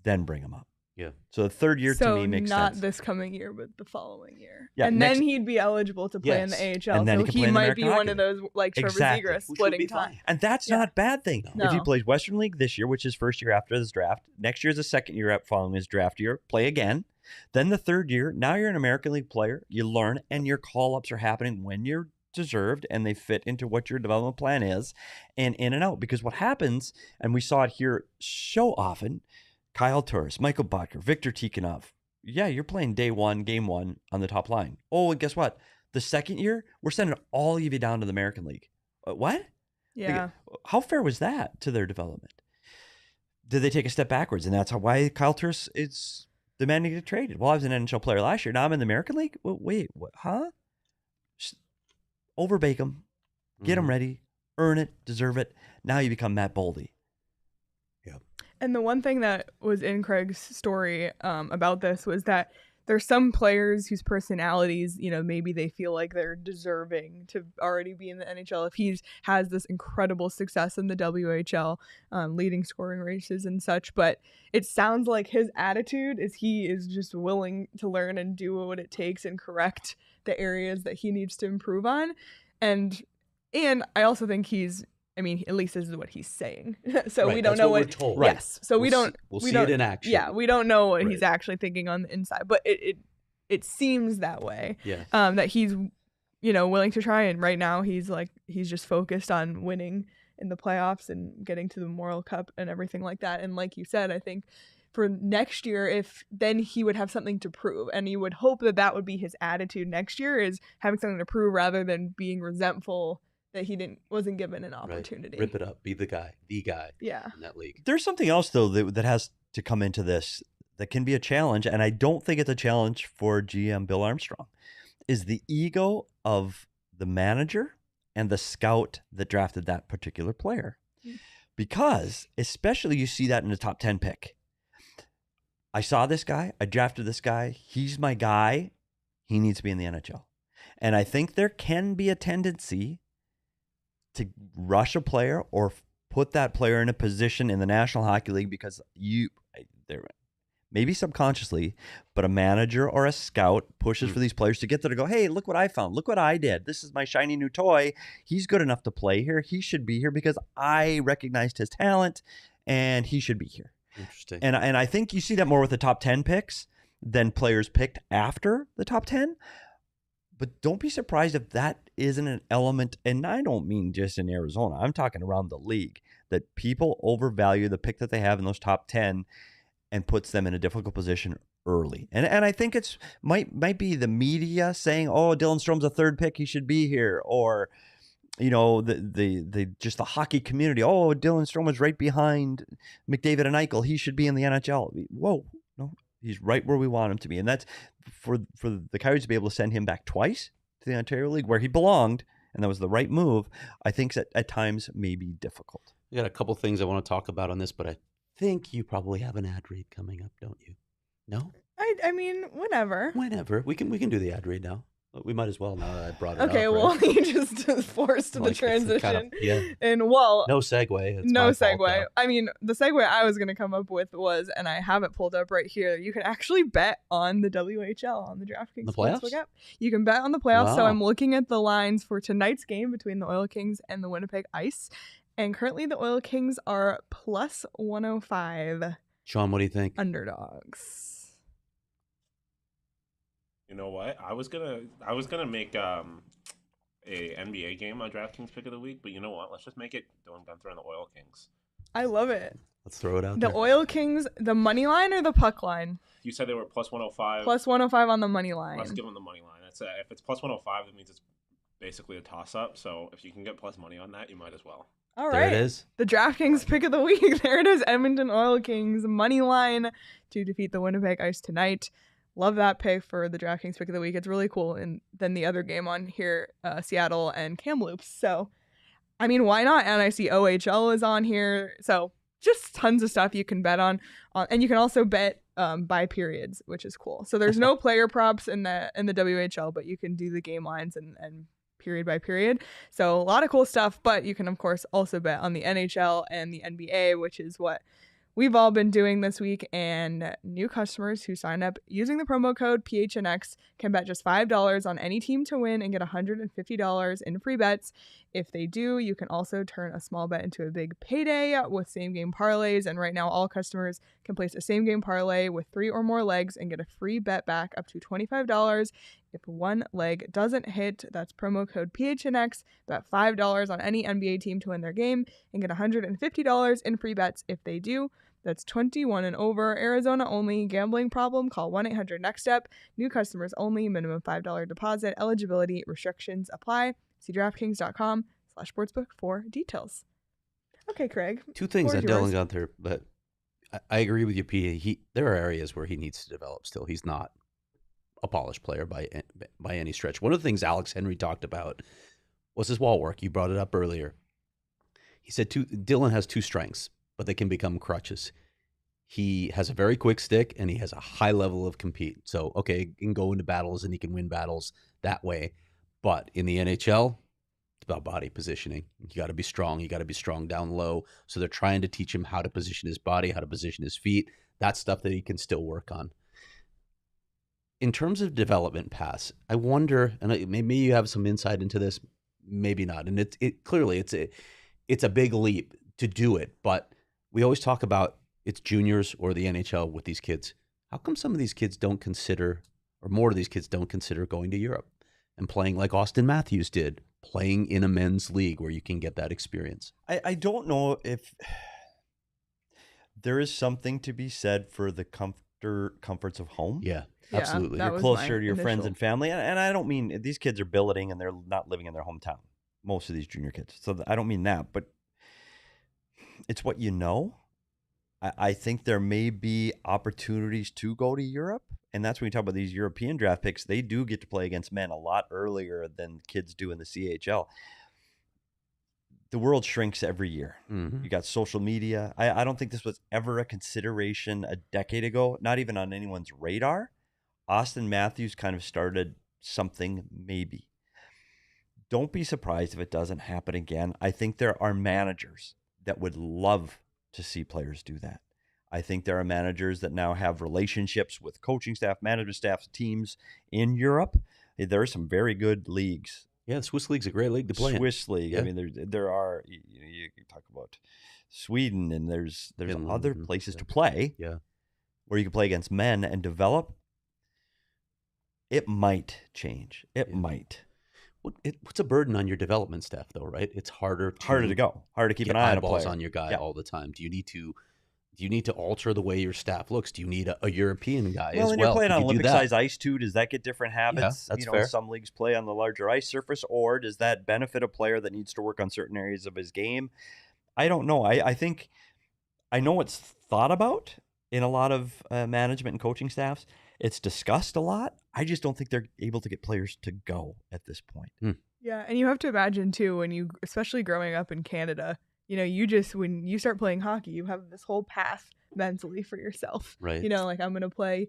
S3: then bring him up.
S2: Yeah.
S3: So the 3rd year to me makes sense.
S1: So not this coming year, but the following year.
S3: Yeah,
S1: and then he'd be eligible to play in the AHL.
S3: And then
S1: so
S3: he
S1: might be one of those like Trevor Zegras splitting time.
S3: And that's not a bad thing.
S1: No.
S3: If he plays Western League this year, which is first year after his draft, next year is the second year following his draft year, play again. Then the 3rd year, now you're an American League player. You learn, and your call-ups are happening when you're deserved and they fit into what your development plan is, and in and out. Because what happens, and we saw it here so often, Kyle Turris, Michael Butker, Victor Tikhonov, yeah, you're playing day 1, game 1 on the top line. Oh, and guess what? The second year, we're sending all of you down to the American League. What?
S1: Yeah.
S3: How fair was that to their development? Did they take a step backwards? And that's why Kyle Turris is demanding to get traded. Well, I was an NHL player last year. Now I'm in the American League? Well, wait, what? Huh? overbake them, get them ready, earn it, deserve it. Now you become Matt Boldy.
S2: Yeah.
S1: And the one thing that was in Craig's story about this was that there's some players whose personalities, maybe they feel like they're deserving to already be in the NHL if he has this incredible success in the WHL, leading scoring races and such. But it sounds like his attitude is he is just willing to learn and do what it takes and correct the areas that he needs to improve on. And I also think at least this is what he's saying. So
S2: right,
S1: we don't know what
S2: we're told.
S1: Yes. So we'll
S2: see it in action.
S1: Yeah, we don't know what he's actually thinking on the inside, but it seems that way.
S2: Yeah.
S1: That he's willing to try, and right now he's just focused on winning in the playoffs and getting to the Memorial Cup and everything like that. And like you said, I think for next year, then he would have something to prove, and you would hope that would be his attitude next year, is having something to prove rather than being resentful that he wasn't given an opportunity.
S2: Rip it up. Be the guy.
S1: Yeah.
S2: In that league.
S3: There's something else, though, that has to come into this that can be a challenge, and I don't think it's a challenge for GM Bill Armstrong, is the ego of the manager and the scout that drafted that particular player. Because, especially you see that in the top 10 pick. I saw this guy. I drafted this guy. He's my guy. He needs to be in the NHL. And I think there can be a tendency to rush a player or put that player in a position in the National Hockey League because maybe subconsciously, but a manager or a scout pushes for these players to get there to go, hey, look what I found. Look what I did. This is my shiny new toy. He's good enough to play here. He should be here because I recognized his talent and he should be here.
S2: Interesting.
S3: And I think you see that more with the top 10 picks than players picked after the top 10. But don't be surprised if that isn't an element, and I don't mean just in Arizona. I'm talking around the league, that people overvalue the pick that they have in those top 10 and puts them in a difficult position early. And I think it's might be the media saying, oh, Dylan Strome's a third pick, he should be here. Or, the just the hockey community, oh, Dylan Strome was right behind McDavid and Eichel, he should be in the NHL. Whoa, no. He's right where we want him to be. And that's for the Coyotes to be able to send him back twice to the Ontario League where he belonged, and that was the right move, I think that at times may be difficult.
S2: We got a couple things I want to talk about on this, but I think you probably have an ad read coming up, don't you? No?
S1: I mean, whenever.
S2: Whenever. We can do the ad read now. We might as well now that I brought it up.
S1: Okay, well, you just forced the transition. And
S2: no segue.
S1: No segue. I mean, the segue I was going to come up with was, and I have it pulled up right here, you can actually bet on the WHL on the DraftKings Sportsbook app. You can bet on the playoffs. Wow. So I'm looking at the lines for tonight's game between the Oil Kings and the Winnipeg Ice. And currently the Oil Kings are plus 105.
S2: Sean, what do you think?
S1: Underdogs.
S4: You know what? I was gonna make a NBA game on DraftKings pick of the week, but you know what? Let's just make it Dylan Guenther and the Oil Kings.
S1: I love it.
S2: Let's throw it out there.
S1: The Oil Kings, the money line or the puck line?
S4: You said they were plus 105.
S1: Plus 105 on the money line.
S4: Let's give them the money line. If it's plus 105, that means it's basically a toss-up. So if you can get plus money on that, you might as well.
S1: All right.
S2: There it is.
S1: The DraftKings pick of the week. There it is. Edmonton Oil Kings money line to defeat the Winnipeg Ice tonight. Love that pick for the DraftKings pick of the week. It's really cool. And then the other game on here, Seattle and Kamloops. So, I mean, why not? And I see OHL is on here. So just tons of stuff you can bet on. And you can also bet by periods, which is cool. So there's no player props in the WHL, but you can do the game lines and period by period. So a lot of cool stuff. But you can, of course, also bet on the NHL and the NBA, which is what we've all been doing this week, and new customers who sign up using the promo code PHNX can bet just $5 on any team to win and get $150 in free bets. If they do, you can also turn a small bet into a big payday with same-game parlays, and right now all customers can place a same-game parlay with 3 or more legs and get a free bet back up to $25. If one leg doesn't hit, that's promo code PHNX, bet $5 on any NBA team to win their game and get $150 in free bets if they do. That's 21 and over. Arizona only. Gambling problem? Call 1-800-NEXT-STEP. New customers only. Minimum $5 deposit. Eligibility restrictions apply. See DraftKings.com/sportsbook for details. Okay, Craig.
S2: Two things on Dylan Guenther, but I agree with you, Pete. There are areas where he needs to develop still. He's not a polished player by any stretch. One of the things Alex Henry talked about was his wall work. You brought it up earlier. He said Dylan has two strengths, but they can become crutches. He has a very quick stick, and he has a high level of compete. So, okay, he can go into battles, and he can win battles that way. But in the NHL, it's about body positioning. You got to be strong. You got to be strong down low. So they're trying to teach him how to position his body, how to position his feet. That's stuff that he can still work on. In terms of development paths, I wonder, and maybe you have some insight into this, maybe not. And clearly it's a big leap to do it. But we always talk about it's juniors or the NHL with these kids. How come some of these kids don't consider, or more of these kids don't consider going to Europe and playing like Austin Matthews did, playing in a men's league where you can get that experience?
S3: I don't know if there is something to be said for the comforts of home.
S2: Yeah, absolutely.
S3: You're closer to your friends and family. And I don't mean these kids are billeting and they're not living in their hometown. Most of these junior kids. So I don't mean that, but it's what you know. I think there may be opportunities to go to Europe. And that's when you talk about these European draft picks. They do get to play against men a lot earlier than kids do in the CHL. The world shrinks every year. Mm-hmm. You got social media. I don't think this was ever a consideration a decade ago, not even on anyone's radar. Austin Matthews kind of started something maybe. Don't be surprised if it doesn't happen again. I think there are managers that would love to see players do that. I think there are managers that now have relationships with coaching staff, management staff, teams in Europe. There are some very good leagues.
S2: Yeah, the Swiss League's a great league to play in.
S3: Swiss League. Yeah. I mean, there are, you talk about Sweden, and there's other places to play where you can play against men and develop. It might change. It might.
S2: What's a burden on your development staff, though, right? It's harder to
S3: go, harder to keep an eye on a player.
S2: On your guy all the time. Do you need to alter the way your staff looks? Do you need a European guy as well?
S3: Well, when you're playing on Olympic-sized ice too, does that get different habits?
S2: Yeah, that's fair.
S3: Some leagues play on the larger ice surface, or does that benefit a player that needs to work on certain areas of his game? I don't know. I think I know it's thought about in a lot of management and coaching staffs. It's discussed a lot. I just don't think they're able to get players to go at this point.
S1: Yeah, and you have to imagine too, especially growing up in Canada, when you start playing hockey, you have this whole path mentally for yourself.
S2: Right.
S1: Like I'm going to play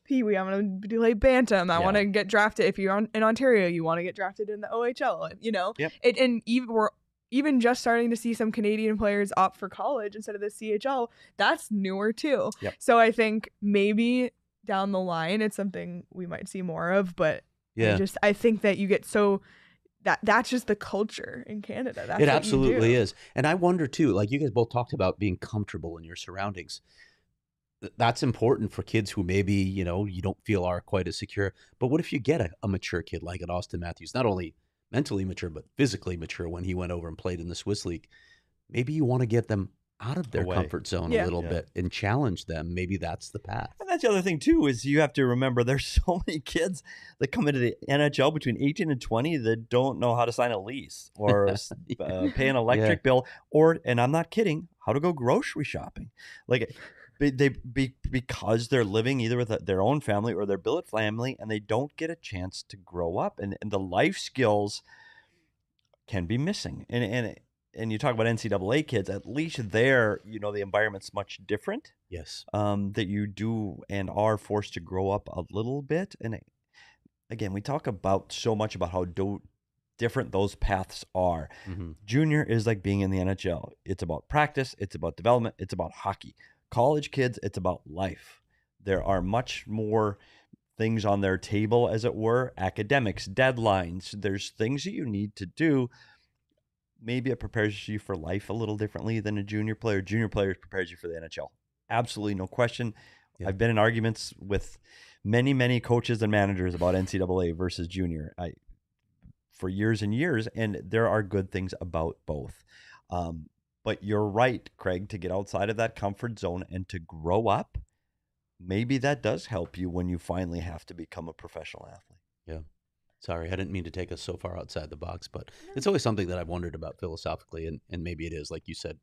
S1: Pee-wee, I'm going to play Bantam. I want to get drafted. If you're in Ontario, you want to get drafted in the OHL,
S3: Yep.
S1: And we're even just starting to see some Canadian players opt for college instead of the CHL. That's newer too.
S3: Yep.
S1: So I think maybe down the line, it's something we might see more of, but I think that you get that's just the culture in Canada. That's
S2: it absolutely is. And I wonder too, like you guys both talked about being comfortable in your surroundings. That's important for kids who maybe, you don't feel are quite as secure. But what if you get a mature kid like an Austin Matthews, not only mentally mature, but physically mature when he went over and played in the Swiss League? Maybe you want to get them out of their comfort zone a little bit and challenge them. Maybe that's the path.
S3: And that's the other thing too, is you have to remember there's so many kids that come into the NHL between 18 and 20 that don't know how to sign a lease or pay an electric bill, and I'm not kidding, how to go grocery shopping. Like because they're living either with their own family or their billet family, and they don't get a chance to grow up, and the life skills can be missing. And you talk about NCAA kids, at least there, the environment's much different.
S2: Yes.
S3: That you do and are forced to grow up a little bit. And again, we talk about so much about how different those paths are. Mm-hmm. Junior is like being in the NHL. It's about practice. It's about development. It's about hockey. College kids, it's about life. There are much more things on their table, as it were, academics, deadlines. There's things that you need to do. Maybe it prepares you for life a little differently than a junior player. Junior player prepares you for the NHL. Absolutely no question. Yeah. I've been in arguments with many, many coaches and managers about NCAA versus junior for years and years, and there are good things about both. But you're right, Craig, to get outside of that comfort zone and to grow up, maybe that does help you when you finally have to become a professional athlete.
S2: Yeah. Sorry, I didn't mean to take us so far outside the box, but it's always something that I've wondered about philosophically, and maybe it is, like you said,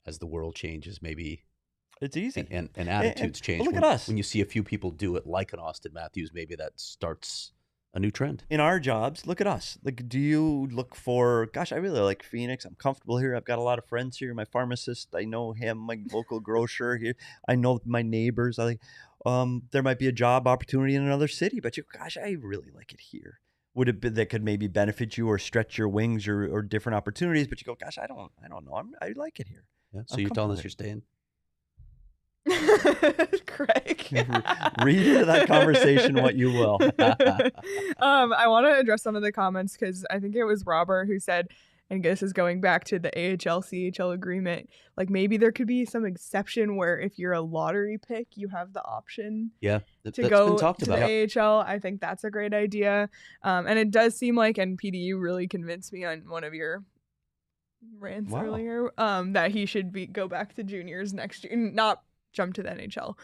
S2: as the world changes, maybe
S3: it's easy.
S2: And attitudes change.
S3: Look at us.
S2: When you see a few people do it like an Austin Matthews, maybe that starts a new trend.
S3: In our jobs, look at us. Like, do you look for, gosh, I really like Phoenix. I'm comfortable here. I've got a lot of friends here. My pharmacist, I know him. My local grocer here. I know my neighbors. There might be a job opportunity in another city, but gosh, I really like it here. Would it be that could maybe benefit you or stretch your wings or different opportunities? But you go, gosh, I don't know. I like it here.
S2: Yeah. So you're telling us you're staying?
S1: Craig.
S3: Read into that conversation what you will.
S1: I want to address some of the comments because I think it was Robert who said, and this is going back to the AHL CHL agreement, like maybe there could be some exception where if you're a lottery pick, you have the option to go to the AHL. I think that's a great idea. And it does seem like, and PD, you really convinced me on one of your rants earlier, that he should go back to juniors next year, not jump to the NHL.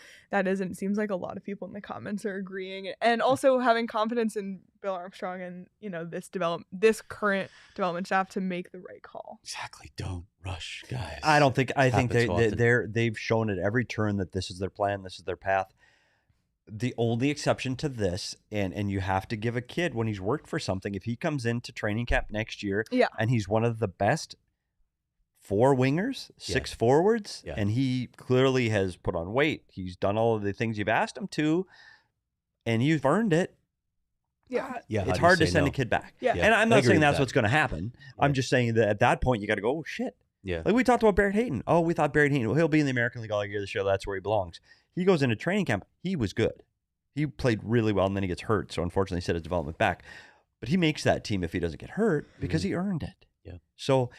S1: Seems like a lot of people in the comments are agreeing, and also having confidence in Bill Armstrong and this current development staff to make the right call.
S2: Exactly. Don't rush, guys.
S3: I think they've shown at every turn that this is their plan, this is their path. The only exception to this, and you have to give a kid when he's worked for something, if he comes into training camp next year and he's one of the best 4 wingers, 6 forwards, and he clearly has put on weight. He's done all of the things you've asked him to, and you've earned it. It's hard to send a kid back. And I'm not saying that's what's going to happen. I'm just saying that at that point, you got to go, oh, shit.
S2: Yeah.
S3: Like we talked about Barrett Hayton. Oh, we thought Barrett Hayton, he'll be in the American League all year this year. That's where he belongs. He goes into training camp. He was good. He played really well, and then he gets hurt. So unfortunately, he set his development back. But he makes that team if he doesn't get hurt because he earned it.
S2: Yeah.
S3: So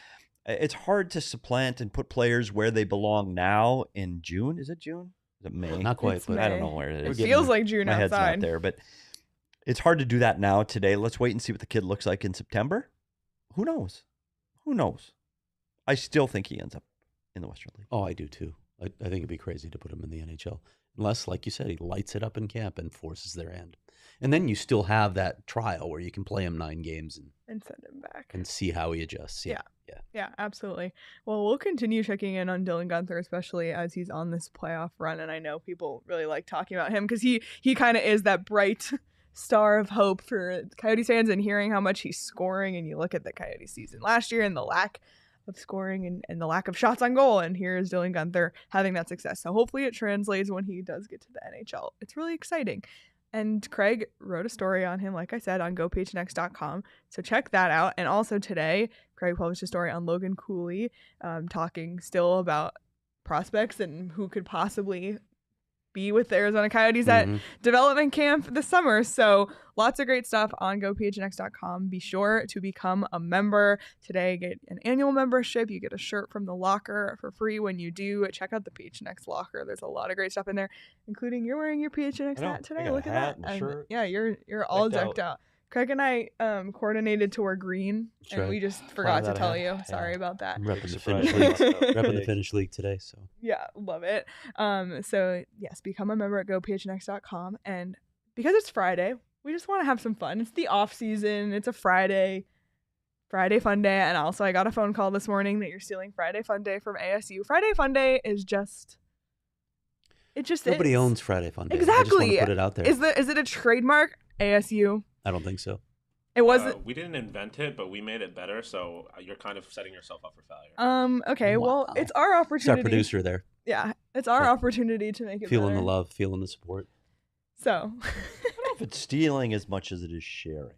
S3: it's hard to supplant and put players where they belong now in June. Is it June? Is it May?
S2: Not quite, but
S3: I don't know where it is.
S1: It feels like June
S3: My
S1: outside.
S3: head's not there, but it's hard to do that now today. Let's wait and see what the kid looks like in September. Who knows? I still think he ends up in the Western League.
S2: Oh, I do too. I think it'd be crazy to put him in the NHL. Unless, like you said, he lights it up in camp and forces their hand. And then you still have that trial where you can play him 9 games
S1: and send him back
S2: and see how he adjusts.
S1: Yeah, absolutely. Well, we'll continue checking in on Dylan Guenther, especially as he's on this playoff run. And I know people really like talking about him because he kind of is that bright star of hope for Coyotes fans, and hearing how much he's scoring. And you look at the Coyotes season last year and the lack of scoring and the lack of shots on goal. And here is Dylan Guenther having that success. So hopefully it translates when he does get to the NHL. It's really exciting. And Craig wrote a story on him, like I said, on GoPHNX.com. So check that out. And also today, Craig published a story on Logan Cooley, talking still about prospects and who could possibly be with the Arizona Coyotes at development camp this summer. So lots of great stuff on GoPHNX.com. Be sure to become a member today. Get an annual membership. You get a shirt from the locker for free when you do. Check out the PHNX Locker. There's a lot of great stuff in there, including you're wearing your PHNX hat today. Look at that.
S3: Shirt.
S1: Yeah, you're all decked out. Craig and I coordinated to wear green, and we just forgot to tell you. Sorry about that.
S2: I'm repping the Finnish League today. So
S1: yeah, love it. So yes, become a member at GoPHNX.com. And because it's Friday, we just want to have some fun. It's the off season. It's a Friday fun day. And also I got a phone call this morning that you're stealing Friday Fun Day from ASU. Friday Fun Day is
S2: nobody owns Friday Fun Day.
S1: Exactly.
S2: I just want to put it out there.
S1: Is it a trademark? ASU?
S2: I don't think so.
S1: It wasn't.
S4: We didn't invent it, but we made it better. So you're kind of setting yourself up for failure.
S1: Okay. Wow. Well, it's our opportunity.
S2: It's our producer there.
S1: Yeah, it's our opportunity to make it
S2: feeling
S1: better.
S2: the love, feeling the support.
S1: So
S3: I don't know if it's stealing as much as it is sharing.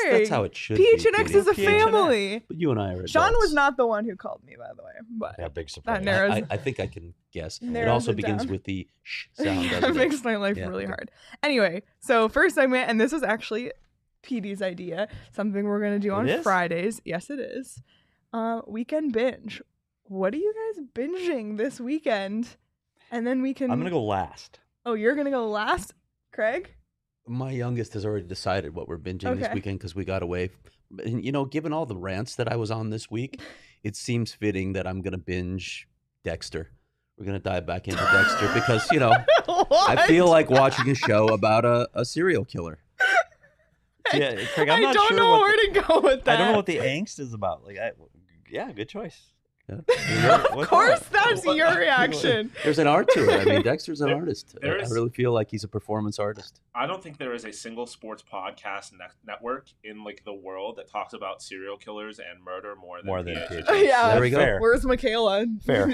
S2: That's how it should
S1: PHNX
S2: be.
S1: is a family.
S2: But you and I are adults.
S1: Sean was not the one who called me, by the way. But
S3: yeah, big surprise.
S2: I think I can guess. It also begins with the sh sound.
S1: It makes my life really hard. Anyway, so first segment, and this was actually PD's idea, something we're going to do on Fridays. Yes, it is. Weekend binge. What are you guys binging this weekend? And then we can...
S3: I'm going to go last.
S1: Oh, you're going to go last? Craig?
S2: My youngest has already decided what we're binging this weekend because we got away. And, given all the rants that I was on this week, it seems fitting that I'm going to binge Dexter. We're going to dive back into Dexter because, I feel like watching a show about a serial killer.
S3: Yeah, Craig, I'm not
S1: sure know where to go with that.
S3: I don't know what the angst is about. Good choice.
S2: Yeah.
S1: Of course, that's your reaction.
S2: There's an art to it. I mean, Dexter's an artist. I really feel like he's a performance artist.
S4: I don't think there is a single sports podcast network in like the world that talks about serial killers and murder more than PHNX.
S1: Yeah,
S2: there we go.
S3: Fair.
S1: Where's Michaela?
S3: Fair.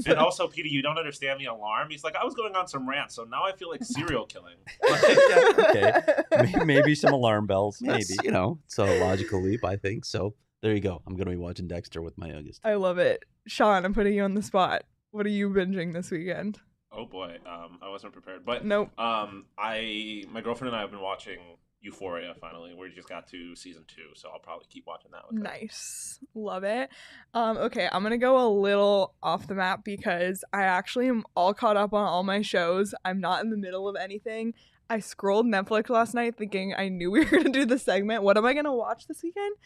S4: And also, Petey, you don't understand the alarm. He's like, I was going on some rant, so now I feel like serial killing.
S3: Okay. Maybe some alarm bells. Maybe.
S2: You know, it's a logical leap, I think. So there you go. I'm going to be watching Dexter with my youngest.
S1: I love it. Sean, I'm putting you on the spot. What are you binging this weekend?
S4: Oh boy, I wasn't prepared. But
S1: nope.
S4: My girlfriend and I have been watching Euphoria finally. We just got to season 2, so I'll probably keep watching that with her.
S1: Nice. Love it. Okay, I'm gonna go a little off the map because I actually am all caught up on all my shows. I'm not in the middle of anything. I scrolled Netflix last night thinking I knew we were gonna do the segment. What am I gonna watch this weekend?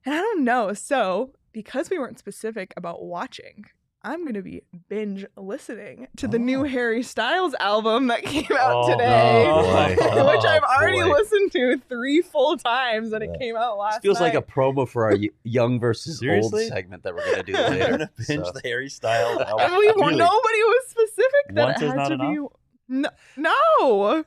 S1: And I don't know. So because we weren't specific about watching, I'm going to be binge listening to the new Harry Styles album that came out today, which I've already listened to 3 full times, and it came out last night.
S2: Feels like a promo for our young versus old segment that we're going to do later.
S3: We're going to binge the Harry Styles album.
S1: And nobody was specific that
S3: Once
S1: it
S3: is
S1: had
S3: not
S1: to
S3: enough?
S1: be. No.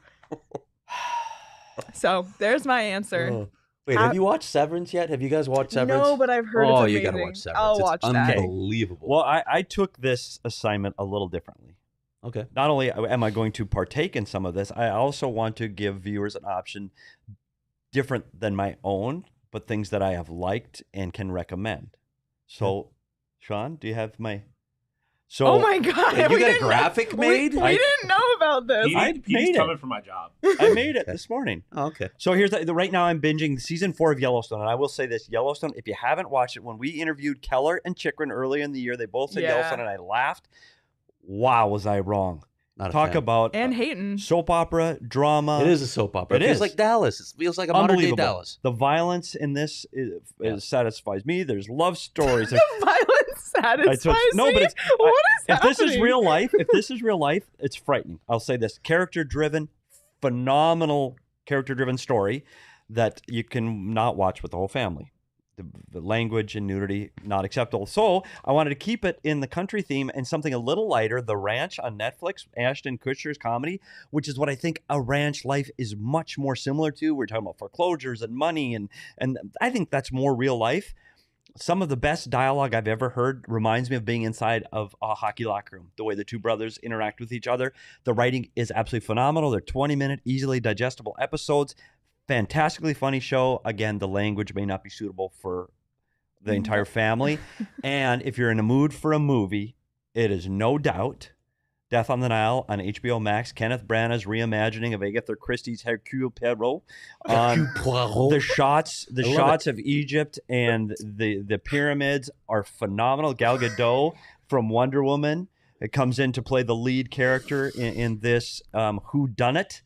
S1: So there's my answer.
S2: Oh. Wait, have you watched Severance yet? Have you guys watched Severance?
S1: No, but I've heard it's amazing.
S2: You got to watch Severance.
S1: I'll watch
S2: it's
S1: that.
S2: Unbelievable.
S3: Well, I took this assignment a little differently.
S2: Okay.
S3: Not only am I going to partake in some of this, I also want to give viewers an option different than my own, but things that I have liked and can recommend. So, Sean, do you have my... So,
S1: oh my God!
S2: You got a graphic made?
S1: We didn't know about this.
S4: Petey's coming for my job.
S3: I made it this morning.
S2: Oh, okay.
S3: So here's right now I'm binging season 4 of Yellowstone, and I will say this: Yellowstone. If you haven't watched it, when we interviewed Keller and Chikrin early in the year, they both said Yellowstone, and I laughed. Wow, was I wrong? Talk about
S1: and Hayton
S3: soap opera drama.
S2: It is a soap opera. It feels like Dallas. It feels like a modern day Dallas.
S3: The violence in this satisfies me. There's love stories.
S1: The violence satisfies me.
S3: No, but it's,
S1: what is
S3: if
S1: happening?
S3: this is real life, it's frightening. I'll say this: character-driven, phenomenal character-driven story that you can not watch with the whole family. The language and nudity not acceptable. So I wanted to keep it in the country theme and something a little lighter. The Ranch on Netflix, Ashton Kutcher's comedy, which is what I think a ranch life is much more similar to. We're talking about foreclosures and money, and I think that's more real life. Some of the best dialogue I've ever heard reminds me of being inside of a hockey locker room, the way the two brothers interact with each other. The writing is absolutely phenomenal. They're 20-minute, easily digestible episodes. Fantastically funny show. Again, the language may not be suitable for the entire family. And if you're in a mood for a movie, it is no doubt Death on the Nile on HBO Max. Kenneth Branagh's reimagining of Agatha Christie's Hercule Poirot. The shots of Egypt and the pyramids are phenomenal. Gal Gadot from Wonder Woman comes in to play the lead character in this whodunit.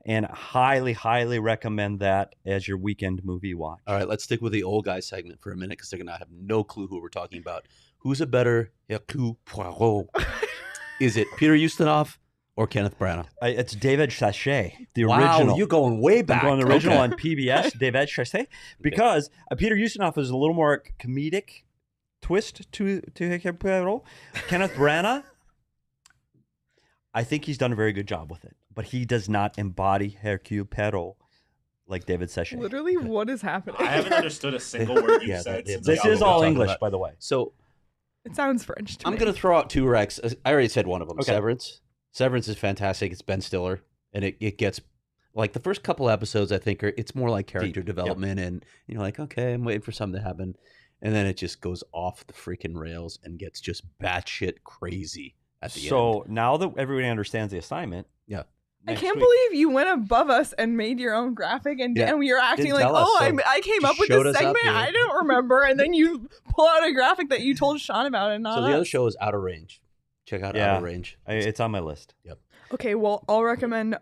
S3: And highly, highly recommend that as your weekend movie watch.
S2: All right, let's stick with the old guy segment for a minute because they're going to have no clue who we're talking about. Who's a better Hercule Poirot? Is it Peter Ustinov or Kenneth Branagh?
S3: It's David Sachet, the
S2: wow,
S3: original.
S2: You're going way back.
S3: I'm going the original on PBS, David Sachet, because Peter Ustinov is a little more comedic twist to Hercule Poirot. Kenneth Branagh, I think he's done a very good job with it. But he does not embody Hercule Poirot like David Sachet.
S1: Literally, what is happening?
S4: I haven't understood a single word you said.
S3: This is all English, by the way.
S2: So
S1: it sounds French to me.
S2: I'm going to throw out 2 recs. I already said one of them.
S3: Okay.
S2: Severance. Severance is fantastic. It's Ben Stiller. And it gets, like, the first couple episodes, I think, it's more like character development. Yep. And you're like, okay, I'm waiting for something to happen. And then it just goes off the freaking rails and gets just batshit crazy at the end.
S3: So now that everybody understands the assignment.
S2: Yeah.
S1: I can't believe you went above us and made your own graphic, and you're acting like, I came up with this segment. I don't remember, and then you pull out a graphic that you told Sean about, and not
S2: So the
S1: us.
S2: other show is Out of Range. Check out Out of Range.
S3: It's on my list.
S2: Yep.
S1: Okay, well, I'll recommend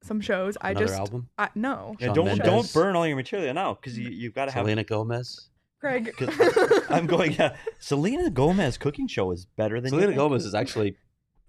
S1: some shows.
S2: Another album?
S1: No.
S3: Yeah, don't burn all your material now, because you've got to have
S2: Selena Gomez.
S1: Greg.
S3: I'm going. Selena Gomez cooking show is better than
S2: Selena Gomez is actually.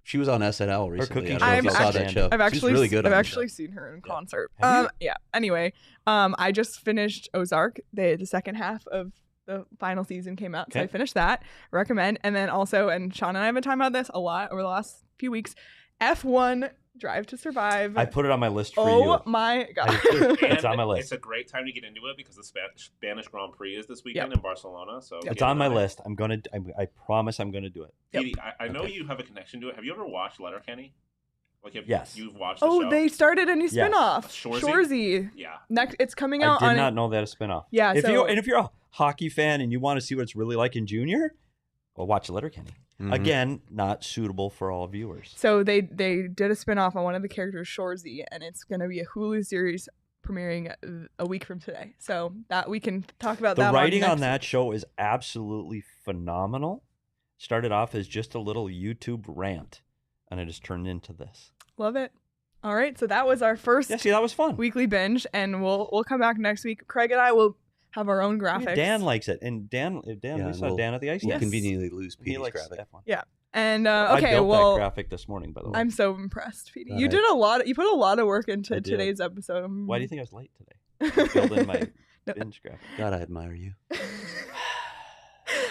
S2: She was on SNL recently. I don't know if you saw that show.
S1: She's
S2: really good.
S1: I've actually seen her in concert. Yeah. Anyway, I just finished Ozark, the second half of the final season came out. So I finished that. Recommend. And then also, and Sean and I have been talking about this a lot over the last few weeks, F1 Drive to Survive.
S3: I put it on my list for you.
S1: Oh my God.
S3: It's on my list.
S4: It's a great time to get into it because the Spanish Grand Prix is this weekend in Barcelona. So
S3: it's on my list. I promise I'm gonna do it.
S4: Petey, I know you have a connection to it. Have you ever watched Letterkenny? Like,
S3: yes.
S4: You've watched the show?
S1: They started a new spinoff.
S4: Shoresy? Yeah.
S1: Next, it's coming out
S3: I did not know that a spinoff.
S1: Yeah.
S3: If you're a hockey fan and you want to see what it's really like in junior, well, watch Letterkenny. Mm-hmm. Again, not suitable for all viewers.
S1: So they did a spinoff on one of the characters, Shoresy, and it's going to be a Hulu series premiering a week from today. So that we can talk about that.
S3: The writing on that show is absolutely phenomenal. Started off as just a little YouTube rant, and it has turned into this.
S1: Love it. All right, so that was our first
S3: that was fun.
S1: Weekly binge, and we'll come back next week. Craig and I will have our own graphics.
S3: Dan likes it, and we saw Dan at the ice.
S2: We'll conveniently lose Petey's graphic.
S1: Yeah, and
S3: I built that graphic this morning, by the way.
S1: I'm so impressed, Petey. You did a lot. You put a lot of work into today's episode.
S3: Why do you think I was late today? Building my binge graphic.
S2: God, I admire you.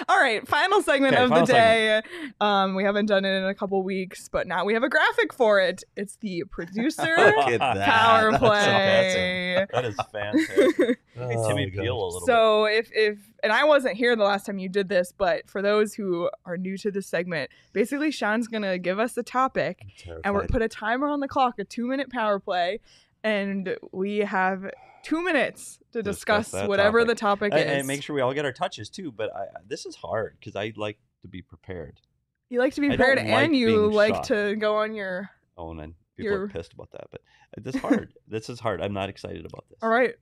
S1: All right, final segment of the day. We haven't done it in a couple weeks, but now we have a graphic for it. It's the producer power play.
S3: That is fantastic. Timmy Peel a little bit.
S1: So if and I wasn't here the last time you did this, but for those who are new to this segment, basically Sean's gonna give us a topic, and we're put a timer on the clock, a 2-minute power play, and we have 2 minutes to discuss whatever the topic is.
S3: And make sure we all get our touches too. But this is hard because I like to be prepared.
S1: You like to be prepared, and you like to go on your.
S3: Oh, and then people are pissed about that. But this is hard. This is hard. I'm not excited about this.
S1: All right.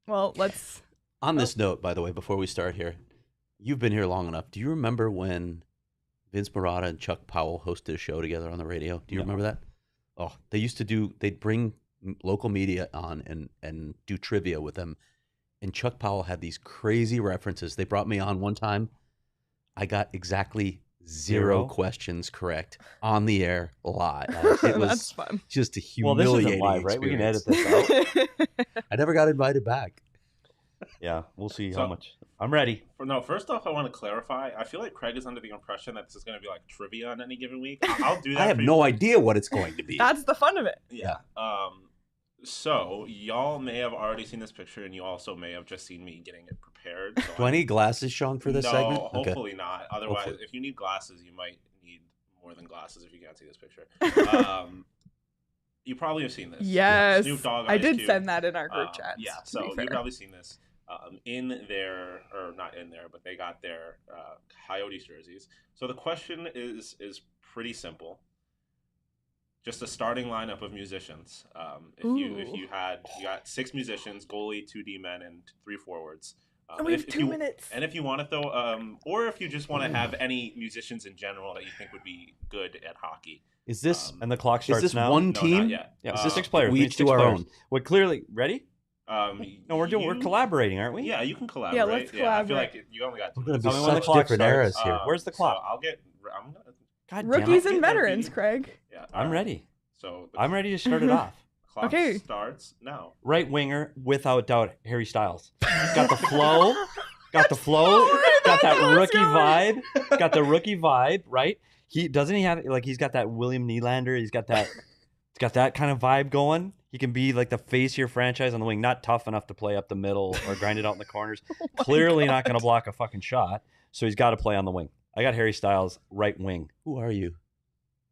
S1: Well, let's.
S2: On this note, by the way, before we start here, you've been here long enough. Do you remember when Vince Marotta and Chuck Powell hosted a show together on the radio? Do you remember that? Oh, they'd bring local media on and do trivia with them, and Chuck Powell had these crazy references. They brought me on one time. I got exactly zero questions correct on the air live. It was
S1: That's fun.
S2: Just a humiliating
S3: live, right? We can edit this out.
S2: I never got invited back.
S3: Yeah, we'll see how much. I'm ready.
S4: First off, I want to clarify. I feel like Craig is under the impression that this is going to be like trivia on any given week. I'll do that.
S2: I have no idea what it's going to be.
S1: That's the fun of it.
S4: Yeah. So y'all may have already seen this picture, and you also may have just seen me getting it prepared. So
S2: do I need glasses, Sean, for this segment?
S4: No, hopefully not. Otherwise, if you need glasses, you might need more than glasses if you can't see this picture. You probably have seen this.
S1: Yes.
S4: Snoop Dogg,
S1: I did
S4: Cube.
S1: send that in our group chat.
S4: Yeah, so you've probably seen this in their, or not in there, but they got their Coyotes jerseys. So the question is pretty simple. Just a starting lineup of musicians. If you got 6 musicians, goalie, 2 D-men, and 3 forwards.
S1: And we have 2 minutes.
S4: And if you want to throw, or if you just want to have any musicians in general that you think would be good at hockey.
S2: Is this
S3: and the clock starts
S2: is this
S3: now?
S2: one team?
S4: No, not yet.
S3: Yeah, it's 6 players.
S2: We each do our own.
S3: Well, clearly, ready?
S4: No,
S3: we're collaborating, aren't we?
S4: Yeah, you can collaborate.
S1: Yeah, let's collaborate.
S4: I feel like you only got 2
S2: We're going to be
S3: Tell me when the
S2: such
S3: clock
S2: different
S3: starts.
S2: eras here.
S3: Where's the clock?
S4: So
S1: Rookies and veterans, Craig.
S4: Yeah,
S3: I'm ready.
S4: So
S3: I'm ready to start it off.
S4: Clock starts now.
S3: Right winger, without doubt, Harry Styles. Got the flow. Got that rookie vibe. Got the rookie vibe, right? He have he's got that William Nylander. He's got that kind of vibe going. He can be like the face of your franchise on the wing. Not tough enough to play up the middle or grind it out in the corners. Clearly not going to block a fucking shot. So he's got to play on the wing. I got Harry Styles right wing.
S2: Who are you?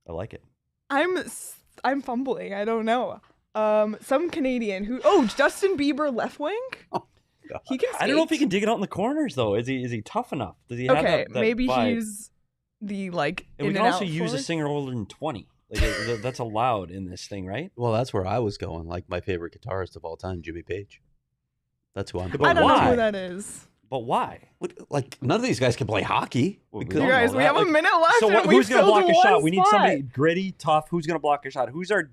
S3: I like it.
S1: I'm fumbling. I don't know. Some Canadian who. Justin Bieber left wing.
S2: Oh, God.
S1: He can skate.
S3: I don't know if he can dig it out in the corners though. Is he tough enough? Does he have that
S1: maybe
S3: vibe?
S1: he's the like.
S3: And we can also use a singer older than 20. Like that's allowed in this thing, right?
S2: Well, that's where I was going. Like my favorite guitarist of all time, Jimmy Page. That's who I'm.
S1: I don't know who that is.
S3: But why?
S2: Like none of these guys can play hockey.
S1: You guys, we have a minute left.
S3: So
S1: and
S3: who's going to block a shot? We need
S1: spot.
S3: somebody gritty, tough. Who's going to block a shot? Who's our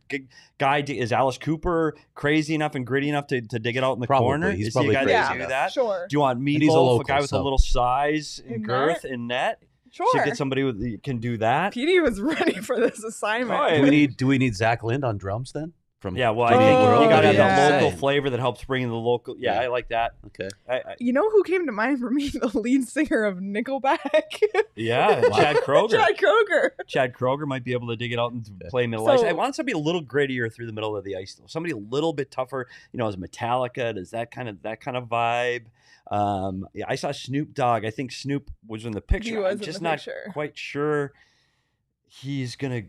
S3: guy? Is Alice Cooper crazy enough and gritty enough to dig it out in the corner?
S2: He's
S3: is
S2: probably
S3: he a guy
S2: crazy
S3: that can do that?
S1: Sure.
S3: Do you want Meatloaf, a guy with a little size and girth and net?
S1: Sure.
S3: So get somebody who can do that.
S1: Petey was ready for this assignment.
S3: Oh,
S2: do we need Zach Lind on drums then? from.
S3: Yeah, well,
S2: I
S3: I think
S1: Oh,
S3: you got to have
S1: yeah.
S3: that local flavor that helps bring in the local. Yeah,
S2: Yeah.
S3: I like that.
S2: Okay.
S1: You know who came to mind for me? The lead singer of Nickelback.
S3: Yeah, Chad Kroger.
S1: Chad Kroger.
S3: Chad Kroger might be able to dig it out and
S2: Okay.
S3: play middle
S1: So-
S3: ice. I want somebody a little grittier through the middle of the ice, though. Somebody a little bit tougher. You know, as Metallica, does that kind of vibe. Yeah, I saw Snoop Dogg. I think Snoop was in the picture.
S1: He was
S3: I'm
S1: in
S3: just
S1: the
S3: not
S1: picture.
S3: quite sure he's gonna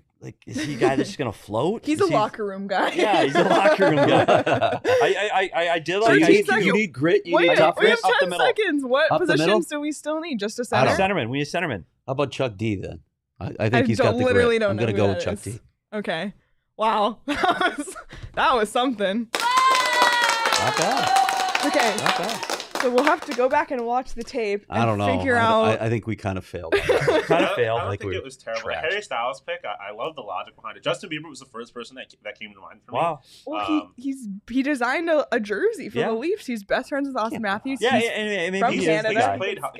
S3: is he a guy that's just gonna float?
S1: He's
S3: Is
S1: a
S3: he-
S1: locker room guy.
S3: Yeah, he's a locker room guy. I did
S2: So
S3: like
S2: you
S1: Thirteen
S2: need,
S1: seconds.
S2: you need grit. You
S1: Wait,
S2: need
S1: we
S2: toughness.
S1: have
S3: Up the
S1: 10
S3: middle.
S1: seconds. What
S2: Up the middle?
S1: positions do we still need? Just a
S2: I
S1: center?
S2: don't-
S3: centerman. We need centerman.
S2: How about Chuck D then? I think he's got the
S1: literally
S2: grit.
S1: don't
S2: I'm
S1: know
S2: gonna
S1: who
S2: go
S1: that
S2: with Chuck
S1: is.
S2: D.
S1: Okay. Wow. That was something.
S3: Not bad.
S1: Okay.
S3: Not bad.
S1: So we'll have to go back and watch the tape and
S2: I don't know.
S1: figure out.
S2: I think we kind of failed. On that.
S3: Kind of failed.
S4: I don't
S2: like
S4: think
S2: we
S4: it
S2: were
S4: was terrible. The
S2: trashed.
S4: Harry Styles pick, I love the logic behind it. Justin Bieber was the first person that came to mind for me.
S3: Wow.
S1: Well, he designed a jersey for
S3: Yeah.
S1: the Leafs. He's best friends with Austin Matthews.
S3: Yeah,
S1: He's
S3: and maybe
S1: from
S3: he's
S1: Canada.
S3: the guy.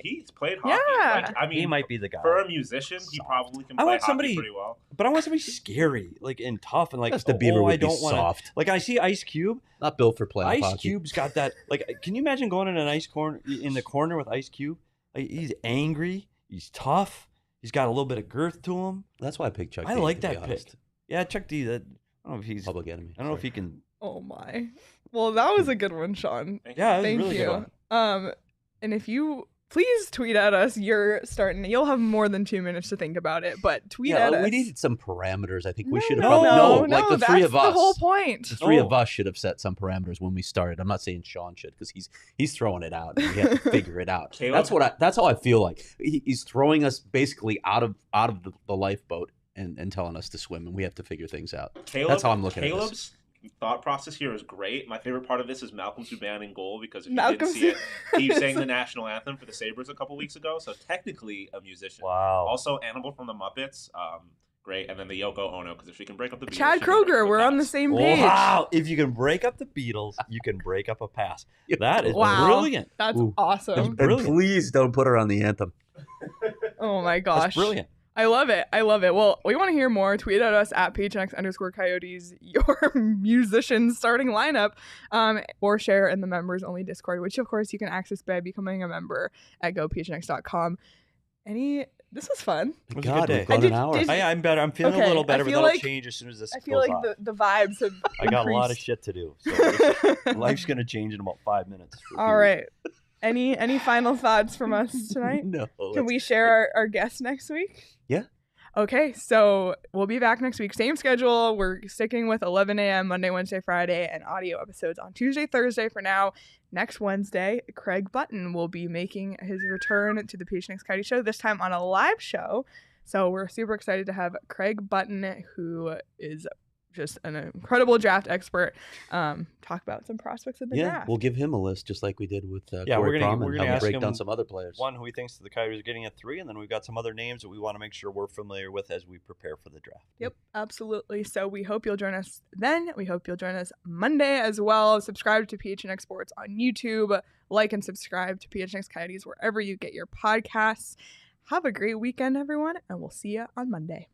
S4: He's played hockey.
S1: Yeah.
S4: Like, I mean,
S3: He might be the guy.
S4: for a musician, he probably can
S3: I
S4: play
S3: want
S4: hockey
S3: somebody-
S4: pretty well.
S3: But I want somebody scary, like and tough, and like
S2: Justin Bieber would
S3: I don't
S2: be
S3: want
S2: soft.
S3: Like I see Ice Cube.
S2: Not built for playoff
S3: Ice
S2: hockey.
S3: Cube's got that. Like, can you imagine going in an ice corner in the corner with Ice Cube? Like, he's angry. He's tough. He's got a little bit of girth to him.
S2: That's why I picked Chuck
S3: I
S2: D.
S3: like
S2: to be
S3: that
S2: honest.
S3: pick. Yeah, Chuck D. That I don't know if he's.
S2: Public enemy.
S3: I don't know if he can.
S1: Oh my. Well, that was a good one, Sean.
S3: Yeah, it was a
S1: Thank
S3: really good
S1: you.
S3: one.
S1: And if you please tweet at us, you'll have more than 2 minutes to think about it, but tweet
S2: Yeah,
S1: at us.
S2: we needed some parameters. I think we
S1: No,
S2: should have
S1: no,
S2: probably
S1: no,
S2: like the
S1: that's
S2: three of us.
S1: the whole point.
S2: The three of
S3: No.
S2: us should have set some parameters when we started. I'm not saying Sean should because he's throwing it out. And we have to figure it out.
S4: Caleb?
S2: That's how I feel like he's throwing us basically out of the lifeboat and telling us to swim, and we have to figure things out. That's how I'm looking at this.
S4: Caleb's thought process here is great. My favorite part of this is Malcolm Subban in goal because if you
S1: Malcolm
S4: didn't see it, he
S1: Subban.
S4: sang the national anthem for the Sabres a couple weeks ago. So technically a musician.
S3: Wow.
S4: Also, Annabelle from the Muppets. Great. And then the Yoko Ono because if she can break up the Beatles,
S1: Chad
S4: she can break up
S1: Kroger, we're on the
S4: past.
S1: same page.
S3: Wow. If you can break up the Beatles, you can break up a pass. That is
S1: Wow.
S3: brilliant.
S1: That's
S2: Ooh.
S1: awesome.
S2: And
S3: Brilliant.
S2: please don't put her on the anthem.
S1: Oh my gosh.
S3: That's brilliant.
S1: I love it. I love it. Well, we want to hear more. Tweet at us at PHNX_Coyotes, your musician starting lineup, or share in the members only Discord, which of course you can access by becoming a member at gophnx.com. This was fun.
S3: It was a
S2: God,
S3: good day.
S2: we've gone
S1: Did-
S2: an hour.
S1: did-
S3: I'm better. I'm feeling
S1: Okay,
S3: a little
S1: I
S3: better, but
S1: feel
S3: that'll
S1: like-
S3: change as soon as this
S1: I feel
S3: goes
S1: like
S3: off.
S1: the vibes have
S3: I got a lot of
S1: increased.
S3: shit to do. So life's gonna change in about 5 minutes.
S1: All right. Any final thoughts from us tonight?
S2: No.
S1: Can we share our guests next week?
S2: Yeah.
S1: Okay, so we'll be back next week. Same schedule. We're sticking with 11 a.m. Monday, Wednesday, Friday, and audio episodes on Tuesday, Thursday for now. Next Wednesday, Craig Button will be making his return to the PHNX Coyote Show, this time on a live show. So we're super excited to have Craig Button, who is just an incredible draft expert, talk about some prospects in the
S2: Yeah,
S1: draft.
S2: we'll give him a list just like we did with
S3: Yeah,
S2: Corey
S3: we're gonna
S2: Prom and have him
S3: ask
S2: break
S3: him
S2: down some other players.
S3: One who he thinks the Coyotes are getting at 3, and then we've got some other names that we want to make sure we're familiar with as we prepare for the draft.
S1: Yep, absolutely. So we hope you'll join us then. We hope you'll join us Monday as well. Subscribe to PHNX Sports on YouTube. Like and subscribe to PHNX Coyotes wherever you get your podcasts. Have a great weekend, everyone, and we'll see you on Monday.